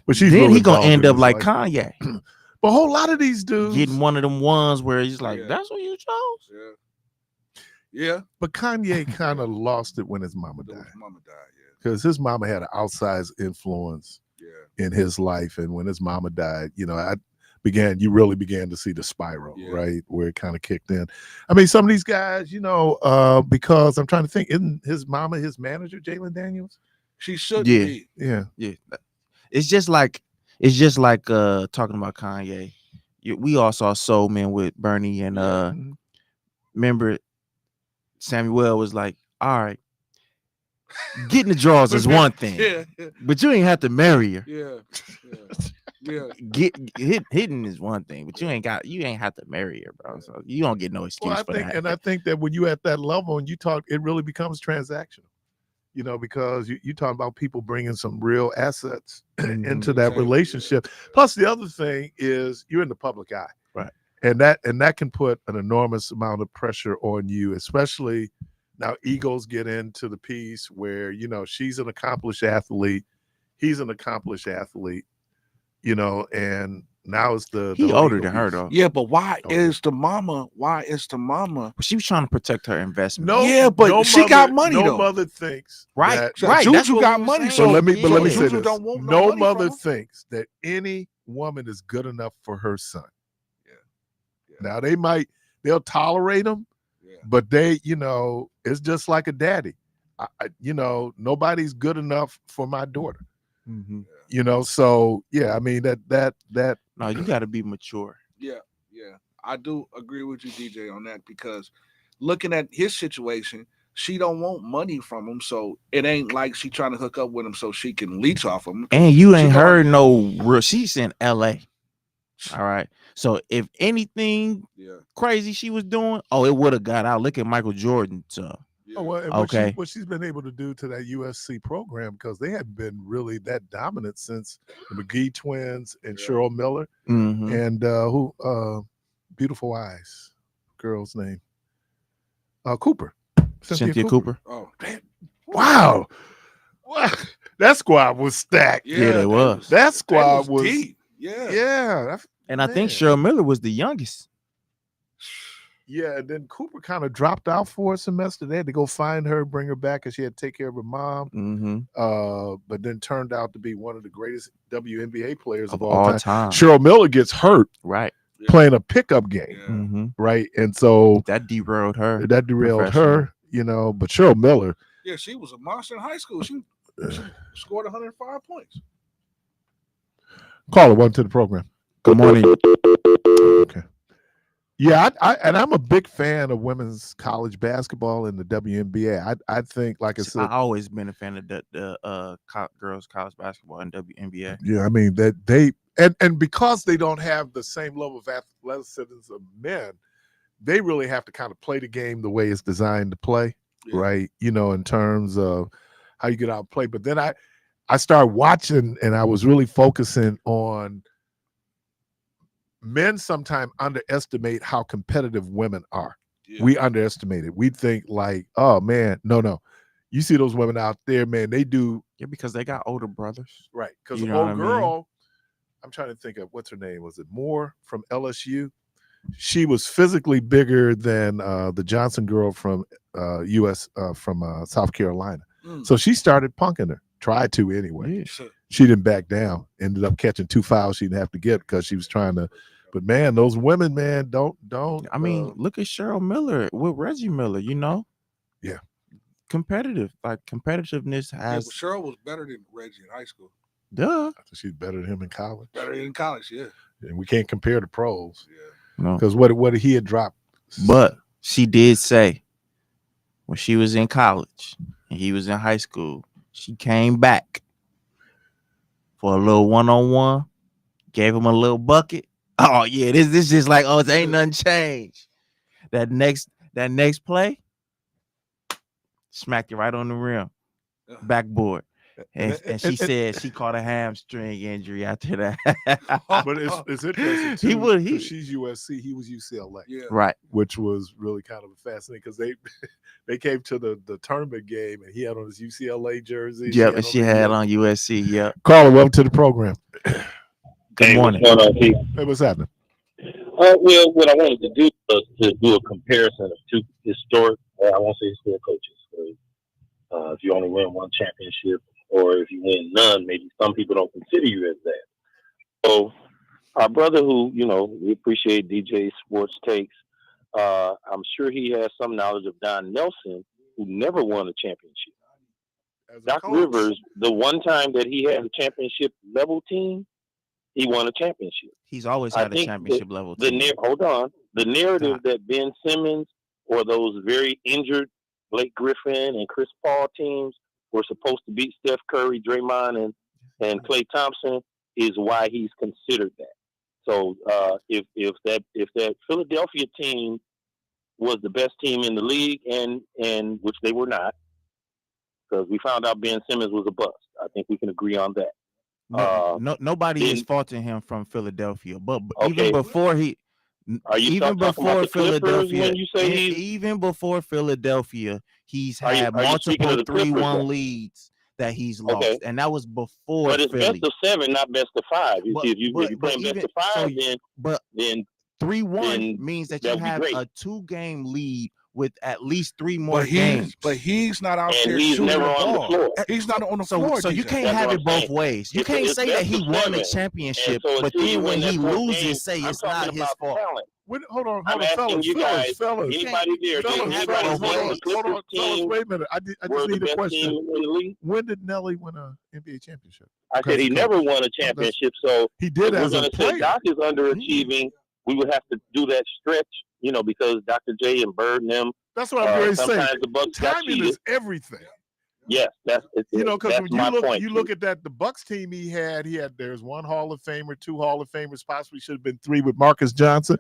But she's then real he gonna involved end in up his like life. Kanye, But a whole lot of these dudes getting one of them ones where he's like, Yeah. "That's what you chose." Yeah. But Kanye kind of lost it when his mama The died, mama died. because his mama had an outsized influence Yeah. in his life, and when his mama died, you really began to see the spiral, Yeah. right, where it kind of kicked in. I mean, some of these guys, because I'm trying to think, isn't his mama his manager, Jalen Daniels? She should Yeah. be. Yeah. Yeah, it's just like talking about Kanye. We all saw Soul Man with Bernie, and remember Samuel was like, "All right, Getting the draws is one thing, Yeah, but you ain't have to marry her. yeah. Hitting is one thing, but you ain't have to marry her, bro. So you don't get no excuse for that. I think that when you at that level and you talk, it really becomes transactional. You know, because you talk about people bringing some real assets into that relationship. Plus, the other thing is you're in the public eye, right? And that can put an enormous amount of pressure on you, especially now. Egos get into the piece where she's an accomplished athlete, he's an accomplished athlete, and now it's the older than her though. Yeah, but why is the mama? Well, she was trying to protect her investment. She got money though. No mother thinks right. Juju got money. So let me say Juju this: don't want no money mother from him. thinks that any woman is good enough for her son. Yeah. Now they'll tolerate him, but it's just like a daddy. Nobody's good enough for my daughter. Mm-hmm. So yeah, I mean that. No, you got to be mature. Yeah, I do agree with you, DJ, on that because looking at his situation, she don't want money from him, so it ain't like she trying to hook up with him so she can leech off him. And you ain't heard no real. She's in L.A. All right. So if anything crazy she was doing, it would have got out. Look at Michael Jordan. So what she's been able to do to that USC program, because they haven't been really that dominant since the McGee twins and Cheryl Miller and beautiful eyes girl's name, Cooper, Cynthia Cooper. Oh, damn. Wow. That squad was stacked. Yeah, they was. That squad was deep. Yeah. And I think Cheryl Miller was the youngest. Yeah, and then Cooper kind of dropped out for a semester. They had to go find her, bring her back, because she had to take care of her mom. Mm-hmm. But then turned out to be one of the greatest WNBA players of all time. Cheryl Miller gets hurt, right, playing a pickup game, right, and so that derailed her. But Cheryl Miller, she was a monster in high school. She scored 105 points. Caller, welcome to the program. Good morning. Okay. Yeah, I'm a big fan of women's college basketball and the WNBA. I think, like I said, I've always been a fan of the girls college basketball and WNBA. Yeah, I mean that they and because they don't have the same level of athleticism of men, they really have to kind of play the game the way it's designed to play, right? In terms of how you get out and play. But then I started watching, and I was really focusing on. Men sometimes underestimate how competitive women are. Yeah. We underestimate it. We think like, oh man, no. You see those women out there, man, they do. Yeah, because they got older brothers. Right. Because the old girl, I'm trying to think of what's her name. Was it Moore from LSU? She was physically bigger than the Johnson girl from South Carolina. So she started punking her. Tried to anyway. Yeah. She didn't back down. Ended up catching 2 fouls she didn't have to get because she was trying to. But man, those women, man, don't. I mean, look at Cheryl Miller with Reggie Miller. Yeah, competitive. Like competitiveness has. Yeah, Cheryl was better than Reggie in high school. Duh. I think she's better than him in college. Better than college, yeah. And we can't compare the pros. Yeah. Because what he had dropped. But she did say when she was in college and he was in high school, she came back for a little one-on-one, gave him a little bucket. Oh yeah, this just like, it ain't nothing changed. That next play, smacked it right on the rim, backboard. And she said she caught a hamstring injury after that. But it's interesting too. She's USC, he was UCLA. Yeah. Right. Which was really kind of fascinating because they came to the tournament game and he had on his UCLA jersey. Yep, and she had on USC. Yep. Caller, welcome to the program. Good morning. What's going on, Pete? Hey, what's happening? Well, what I wanted to do was to do a comparison of two historic, I won't say historic coaches. If you only win one championship, or if you win none, maybe some people don't consider you as that. So our brother who, we appreciate DJ Sports Takes, I'm sure he has some knowledge of Don Nelson, who never won a championship. Doc Rivers, the one time that he had a championship level team, he won a championship. He's always had a championship level team. The narrative that Ben Simmons or those very injured Blake Griffin and Chris Paul teams were supposed to beat Steph Curry, Draymond, and Klay Thompson is why he's considered that. So if that Philadelphia team was the best team in the league, and which they were not, because we found out Ben Simmons was a bust. I think we can agree on that. Nobody is faulting him from Philadelphia, but Okay. even before he, Are you even talking about before the Clippers Philadelphia, when you say he's? even before Philadelphia, he's Are you had speaking of multiple the Clippers, 3-1 though? leads that he's lost, Okay. and that was before But it's Philly. best of 7, not best of 5. You But- see, if you're but playing best even- of 5, so- but then 3-1 then means that that you would be have great. a 2-game lead with at least 3 more But games. he's not out And there he's shooting never the on the ball. floor. He's not on the So, floor. so you DJ. can't That's have what it I'm both saying. ways. You It's can't best say that he of won 7. a championship, And so but until you then when win he that fourth loses, game, say I'm it's not talking his about fault. talent. Hold on, I'm asking you guys, fellas. anybody there, did fellas, anybody fellas, think hold the on, Clippers team Wait a minute. I were just the need a best question. team in the league? When did Nelly win an NBA championship? I said he never won a championship, so He if did we're as a going to say player. Doc is underachieving, we would have to do that stretch, because Dr. J and Bird and them, That's what I'm going to say. sometimes the Bucks got Timing cheated. is everything. Yes, because Because when my point. you look at that, the Bucks team he had there's 1 Hall of Famer, 2 Hall of Famers, possibly should have been 3 with Marcus Johnson.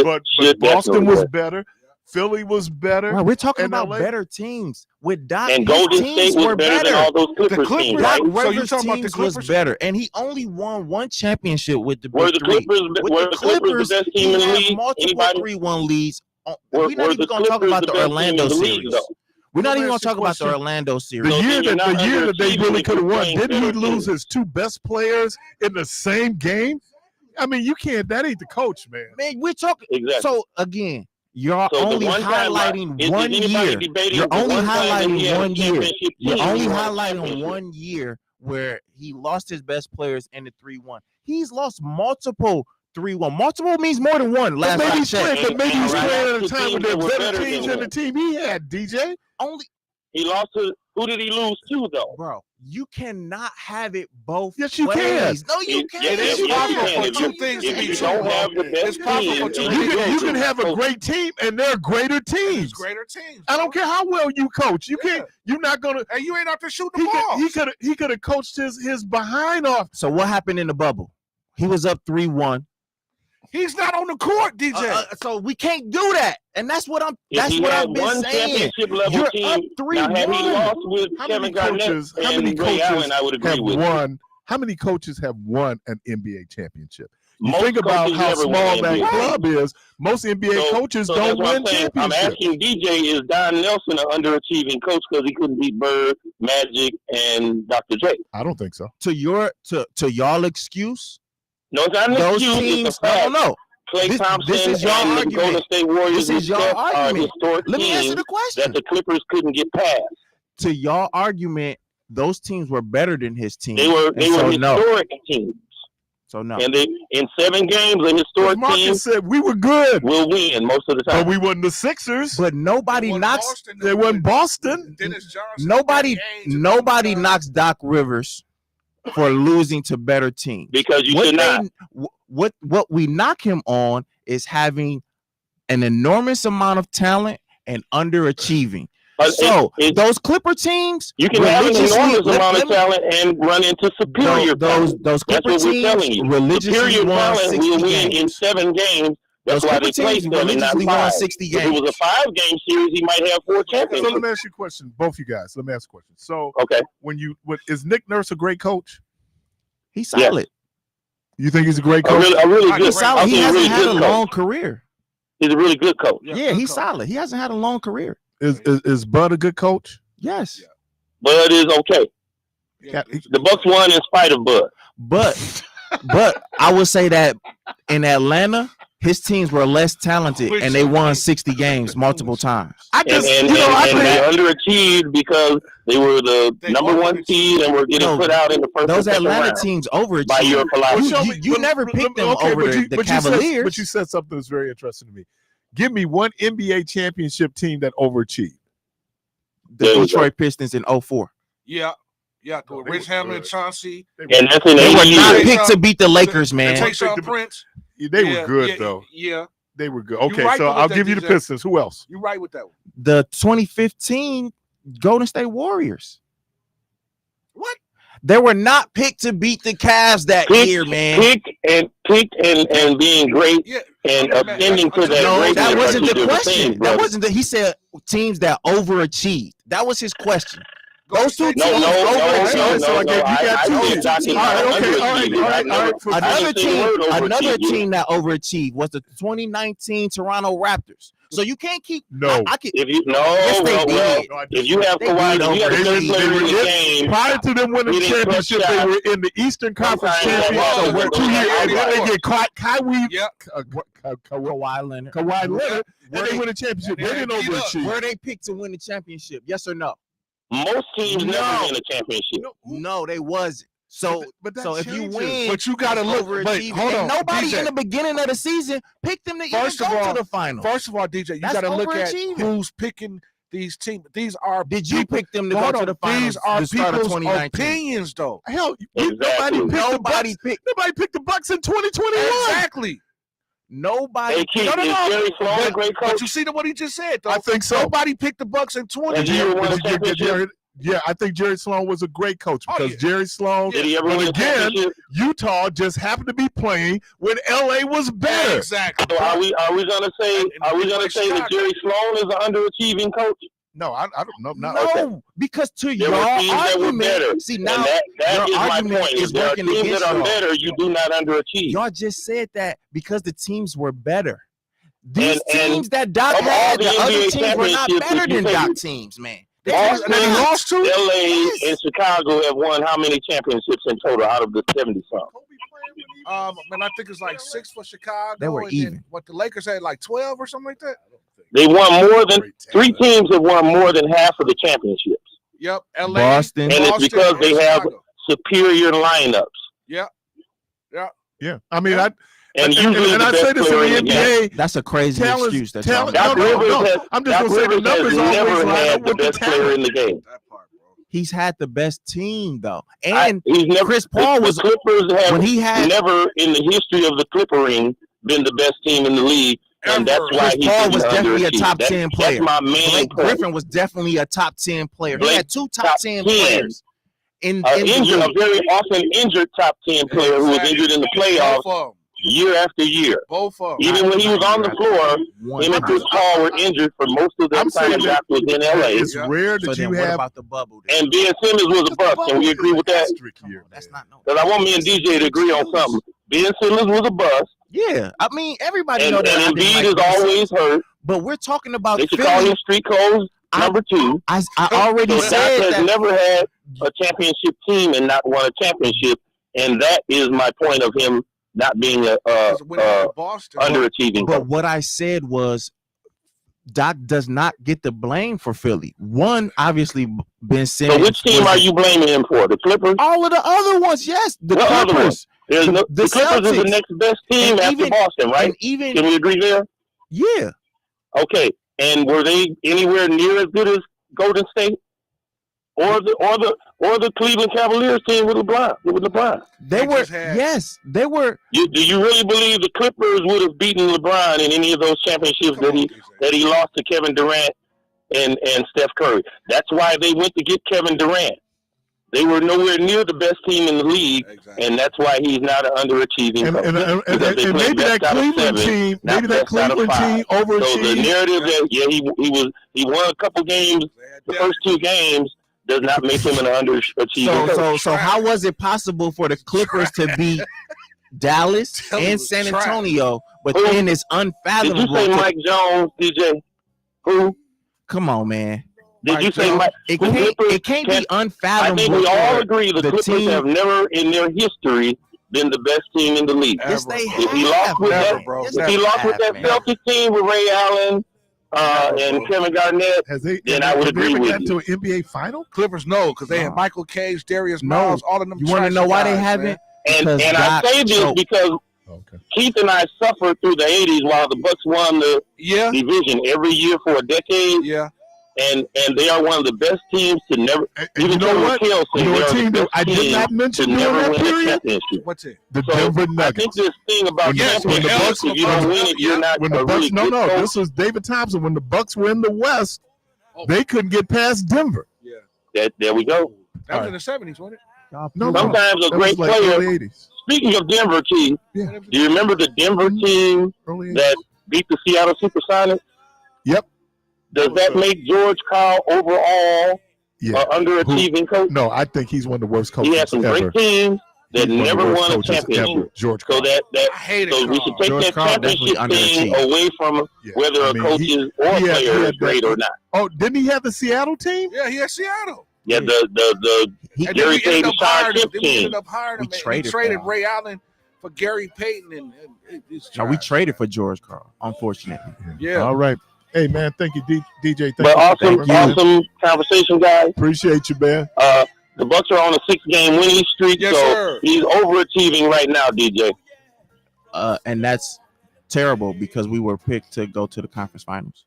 But Boston was better. Philly was better. Right, we're talking and about LA better teams with Doc. And his Golden teams State was were better than all those Clippers The teams, Doc right? So you Rivers talking about the teams was Clippers? better, and he only won 1 championship with the Were Big the Three. Clippers With were the Clippers the best team he in the had league? multiple Anybody? 3-1 leads. Were We're not even the going to talk Clippers about the the best team Orlando in the series. league, though? We're not Let me even going ask to you a talk about the question. Orlando series. The So year then that you're not they underachieving really if could have you're won, playing didn't he better lose teams. his 2 best players in the same game? I mean, you can't. That ain't the coach, man. Man, we're talking. Exactly. So again, you're So the only one time highlighting is 1 anybody year. debating You're the only one time that he highlighting had a 1 year. championship You're team, only he won a highlighting championship. 1 year where he lost his best players in the 3-1. He's lost multiple 3-1. Multiple means more than one. Last But maybe I he's checked. playing. But maybe he's And playing at a lost to time when teams there's that were better better teams than than the team he had. DJ. Only, He lost to who did he lose to though? bro, you cannot have it both Yes, you ways. can. No, you can't. It is Yes, you possible can. for If two you- things to if be you true, don't bro. have the best It's possible team, for two and things You to you be can true. have a great team, and they're greater teams. There's greater teams. I don't care how well you coach. You can't. You're not gonna. And you ain't out there shooting the ball. He could have coached his behind off. So what happened in the bubble? He was up 3-1. He's not on the court, DJ. So we can't do that, and that's what I'm. If That's he what had I've been one saying. championship level You're team, up now had he 3-1. lost with How Kevin many Garnett coaches? How and many Ray coaches Allen, I would agree have with. won? How many coaches have won an NBA championship? You Most think about coaches how never small win that NBA. club is. Most NBA coaches So don't that's what win I'm saying. I'm championships. asking DJ, is Don Nelson an underachieving coach because he couldn't beat Bird, Magic, and Dr. J? I don't think so. To y'all excuse, No, it's not an those excuse. teams. It's a fact. No. Klay This Thompson is your and the argument. Golden State Warriors This is your and Steph are argument. historic Let me answer teams the question. that the Clippers couldn't get past. To y'all argument, those teams were better than his team. They were historic teams. So no. And they in 7 games, a historic Marcus team said we were good, will win most of the time. but we wasn't the Sixers. But nobody knocks. They wasn't Boston. Dennis Johnson, Nobody Danny Ainge, knocks Doc Rivers for losing to better teams. Because you What should not. what we knock him on is having an enormous amount of talent and underachieving. So those Clipper teams, You can have an religiously- enormous let- amount let of me- talent and run into superior talent. those That's Clipper what we're telling teams you. religiously Superior won talent 60 will win in games. 7 games. That's Those why Clipper they play teams 7, not religiously 5. won 60 If it was a games. 5-game series, he might have 4 So championships. let me ask you a question, both you guys. Let me ask a question. So Okay. Is Nick Nurse a great coach? He's solid. You think he's a great A coach? really good. He's solid. I'll He say a hasn't really had a good long coach. career. He's a really good coach. Yeah, he's solid. He hasn't had a long career. Is Bud a good coach? Yes. Bud is okay. The Bucks won in spite of Bud. But I would say that in Atlanta, his teams were less talented and they won 60 games multiple times. I think they underachieved because they were the number 1 seed and were getting put out in the first. Those and second Atlanta round teams overachieved. by your philosophy. You never picked them over the Cavaliers. But you said something that's very interesting to me. Give me one NBA championship team that overachieved. The Detroit Pistons in 04. Yeah. Rich Hamlin, Chauncey. And that's in They 80 were not years. picked to beat the Lakers, man. Tayshaun Prince. They were good, though. Yeah. They were good. You Okay, right so with I'll that, give you the DJ. Pistons. Who else? You're right with that one. The 2015 Golden State Warriors. What? They were not picked to beat the Cavs that year, man. Picked and being great and ascending to that. No, greatness that wasn't the question. Things, that wasn't the. He said teams that overachieved. That was his question. Those two teams Another team that overachieved was the 2019 Toronto Raptors. So you can't keep. No. If you have Kawhi, prior to them winning the championship, they were in the Eastern Conference Championship 2 years, and then they get caught. Kawhi Leonard, and they win a championship. They didn't overachieve. Were they picked to win the championship? Yes or no? Most teams never win a championship. No, they wasn't. So if you win, but you gotta look. But hold on, nobody DJ. in the beginning of the season picked them to even go to the final. First of all, DJ, you gotta look at who's picking these teams. These are Did you pick them to go to the finals? These are the start of people's 2019. opinions, though. Hell, Exactly. nobody picked the Bucks in 2021. Exactly. Nobody. Hey, Keith, is Jerry Sloan a great coach? But you see what he just said, though. I think so. Nobody picked the Bucks in 20. Did he ever win a championship? Yeah, I think Jerry Sloan was a great coach because Jerry Sloan. Did he ever win a again, championship? Utah just happened to be playing when LA was better. Exactly. So are we gonna say that Jerry Sloan is an underachieving coach? No, I don't know. No, because to There your were teams that were better. argument, see now And that your is my argument point. is If there are working teams against that are y'all. better, you do not underachieve. Y'all just said that because the teams were better. These And teams that Doc of all had, the the other NBA teams were not championships, better if you than say Doc you- teams, man. Boston, And he lost to? LA, and Chicago have won how many championships in total out of the 70-something? Man, I think it's like 6 for Chicago. They were and then even. What the Lakers had, like 12 or something like that. They won more than 3 teams have won more than half of the championships, Yep, LA, Boston. and it's because and they have Chicago. superior lineups. Yep. Yeah, I mean, And usually and the I best say this in player the in the game. NBA. That's a crazy Talent- excuse. That talent- y'all Doc make. Rivers has, I'm just Doc gonna say the Rivers numbers has always never line had up the with the best player in the game. He's had the best team though, and He's never. Chris Paul was the Clippers have when he had never in the history of the Clippering been the best team in the league, and that's why Chris he Paul was definitely a underachieved. top That- 10 player. That's my main Blake point. Griffin was definitely a top 10 player. He Blake, had 2 top top 10 10. players in the Injured, a league. very often injured top 10 player who was injured in the playoffs Both of them. year after year. Both of them. Even when he was on the floor, him and Chris Paul were injured for most of that I'm time saying Doc was in LA. It's rare So that then you what have. about the bubble? Then? And Ben Simmons was a bust. Can we agree with that? That's not no. Because I want me and DJ to agree on something. Ben Simmons was a bust, Yeah, I mean everybody and, know that. I and didn't Embiid like is Ben always Simmons. hurt. But we're talking about They should call Philly. him Street Codes number 2. I already So Doc said has that. never had a championship team and not won a championship, and that is my point of him not being a Boston. underachieving. But what I said was Doc does not get the blame for Philly. One, obviously, Ben Simmons. So which team was are you blaming him for? The Clippers? All of the other ones, yes. The What other Clippers. There's no, The the Clippers is the Celtics. next best team And after even- Boston, right? And even Can we agree there? yeah, Okay. And were they anywhere near as good as Golden State or the Cleveland Cavaliers team with LeBron? they were. Yes, they were. Do you really believe the Clippers would have beaten LeBron in any of those championships that he lost to Kevin Durant and Steph Curry? That's why they went to get Kevin Durant. They were nowhere near the best team in the league, and that's why he's not an underachieving coach. And maybe that Cleveland team, overachieved. So the narrative that he won a couple games, the first 2 games does not make him an underachieving coach. So how was it possible for the Clippers to beat Dallas and San Antonio, but then it's unfathomable? Did you say Mike Jones, DJ? Who? Come on, man. Did you say Mike? It can't be unfathomable. I think we all agree the Clippers team, have never in their history been the best team in the league. Yes, they If he lost with that Celtic team with Ray Allen and Kevin Garnett, then I would agree with you. To an NBA final? Clippers, no, because they had Michael Cage, Darius Miles, all of them. You want to know why they haven't? And I say this because Keith and I suffered through the 80s while the Bucks won the division every year for a decade. Yeah. And they are one of the best teams to never. And you know what? You know a team that I did not mention during that period? What's it? The Denver Nuggets. I think this thing about championships, if you don't win it, you're not when the a Bucks, really good coach. this was David Thompson. When the Bucks were in the West, they couldn't get past Denver. There we go. That was in the 70s, wasn't it? No, Sometimes a that great was like player. early 80s. Speaking of Denver team, Yeah. do you remember the Denver team Early 80s. that beat the Seattle Supersonics? Yep. Does that make George Karl overall underachieving coach? No, I think he's one of the worst coaches He had some ever. great teams that He's one of the never worst won a coaches championship. ever, George So Karl. so we should take George that Karl championship definitely thing underachieved. away from whether a coach is or a player is great or not. Oh, didn't he have the Seattle team? Yeah, he had Seattle. Yeah, the And then Gary we ended Payton up hiring him. Chip Then we team. ended up hiring him. We And we traded traded for him. Ray Allen for Gary Payton. And it's No, we trash. traded for George Karl, unfortunately. Yeah. All right. Hey, man, thank you, DJ. Thank But you. awesome conversation, guys. Appreciate you, man. The Bucks are on a 6-game winning streak, Yes, so sir. he's overachieving right now, DJ. And that's terrible because we were picked to go to the conference finals.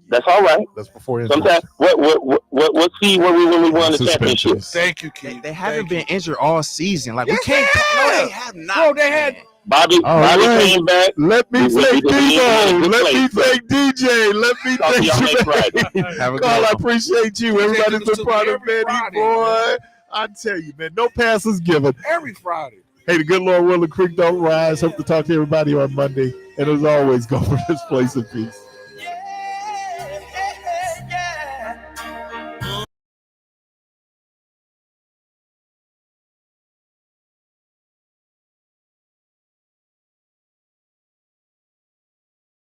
That's all right. That's before Sometimes what seed were we when we won the championship? Thank you, Keith. They haven't been Thank you. injured all season. Like Yes, we can't. they No, have. they have not. Bro, they had. Bobby right. came back. Let me We- thank we- we- Debo. we- Let me we- thank DJ. Let me Talk to thank y'all next you, Friday. man. Have a good Carl, I one. appreciate you. Everybody's do this been to part me of every Manny, Friday, boy. I tell you, man, no passes given. Every Friday. Hey, the good Lord will the creek don't rise. Hope to talk to everybody on Monday. And as always, go from this place in peace.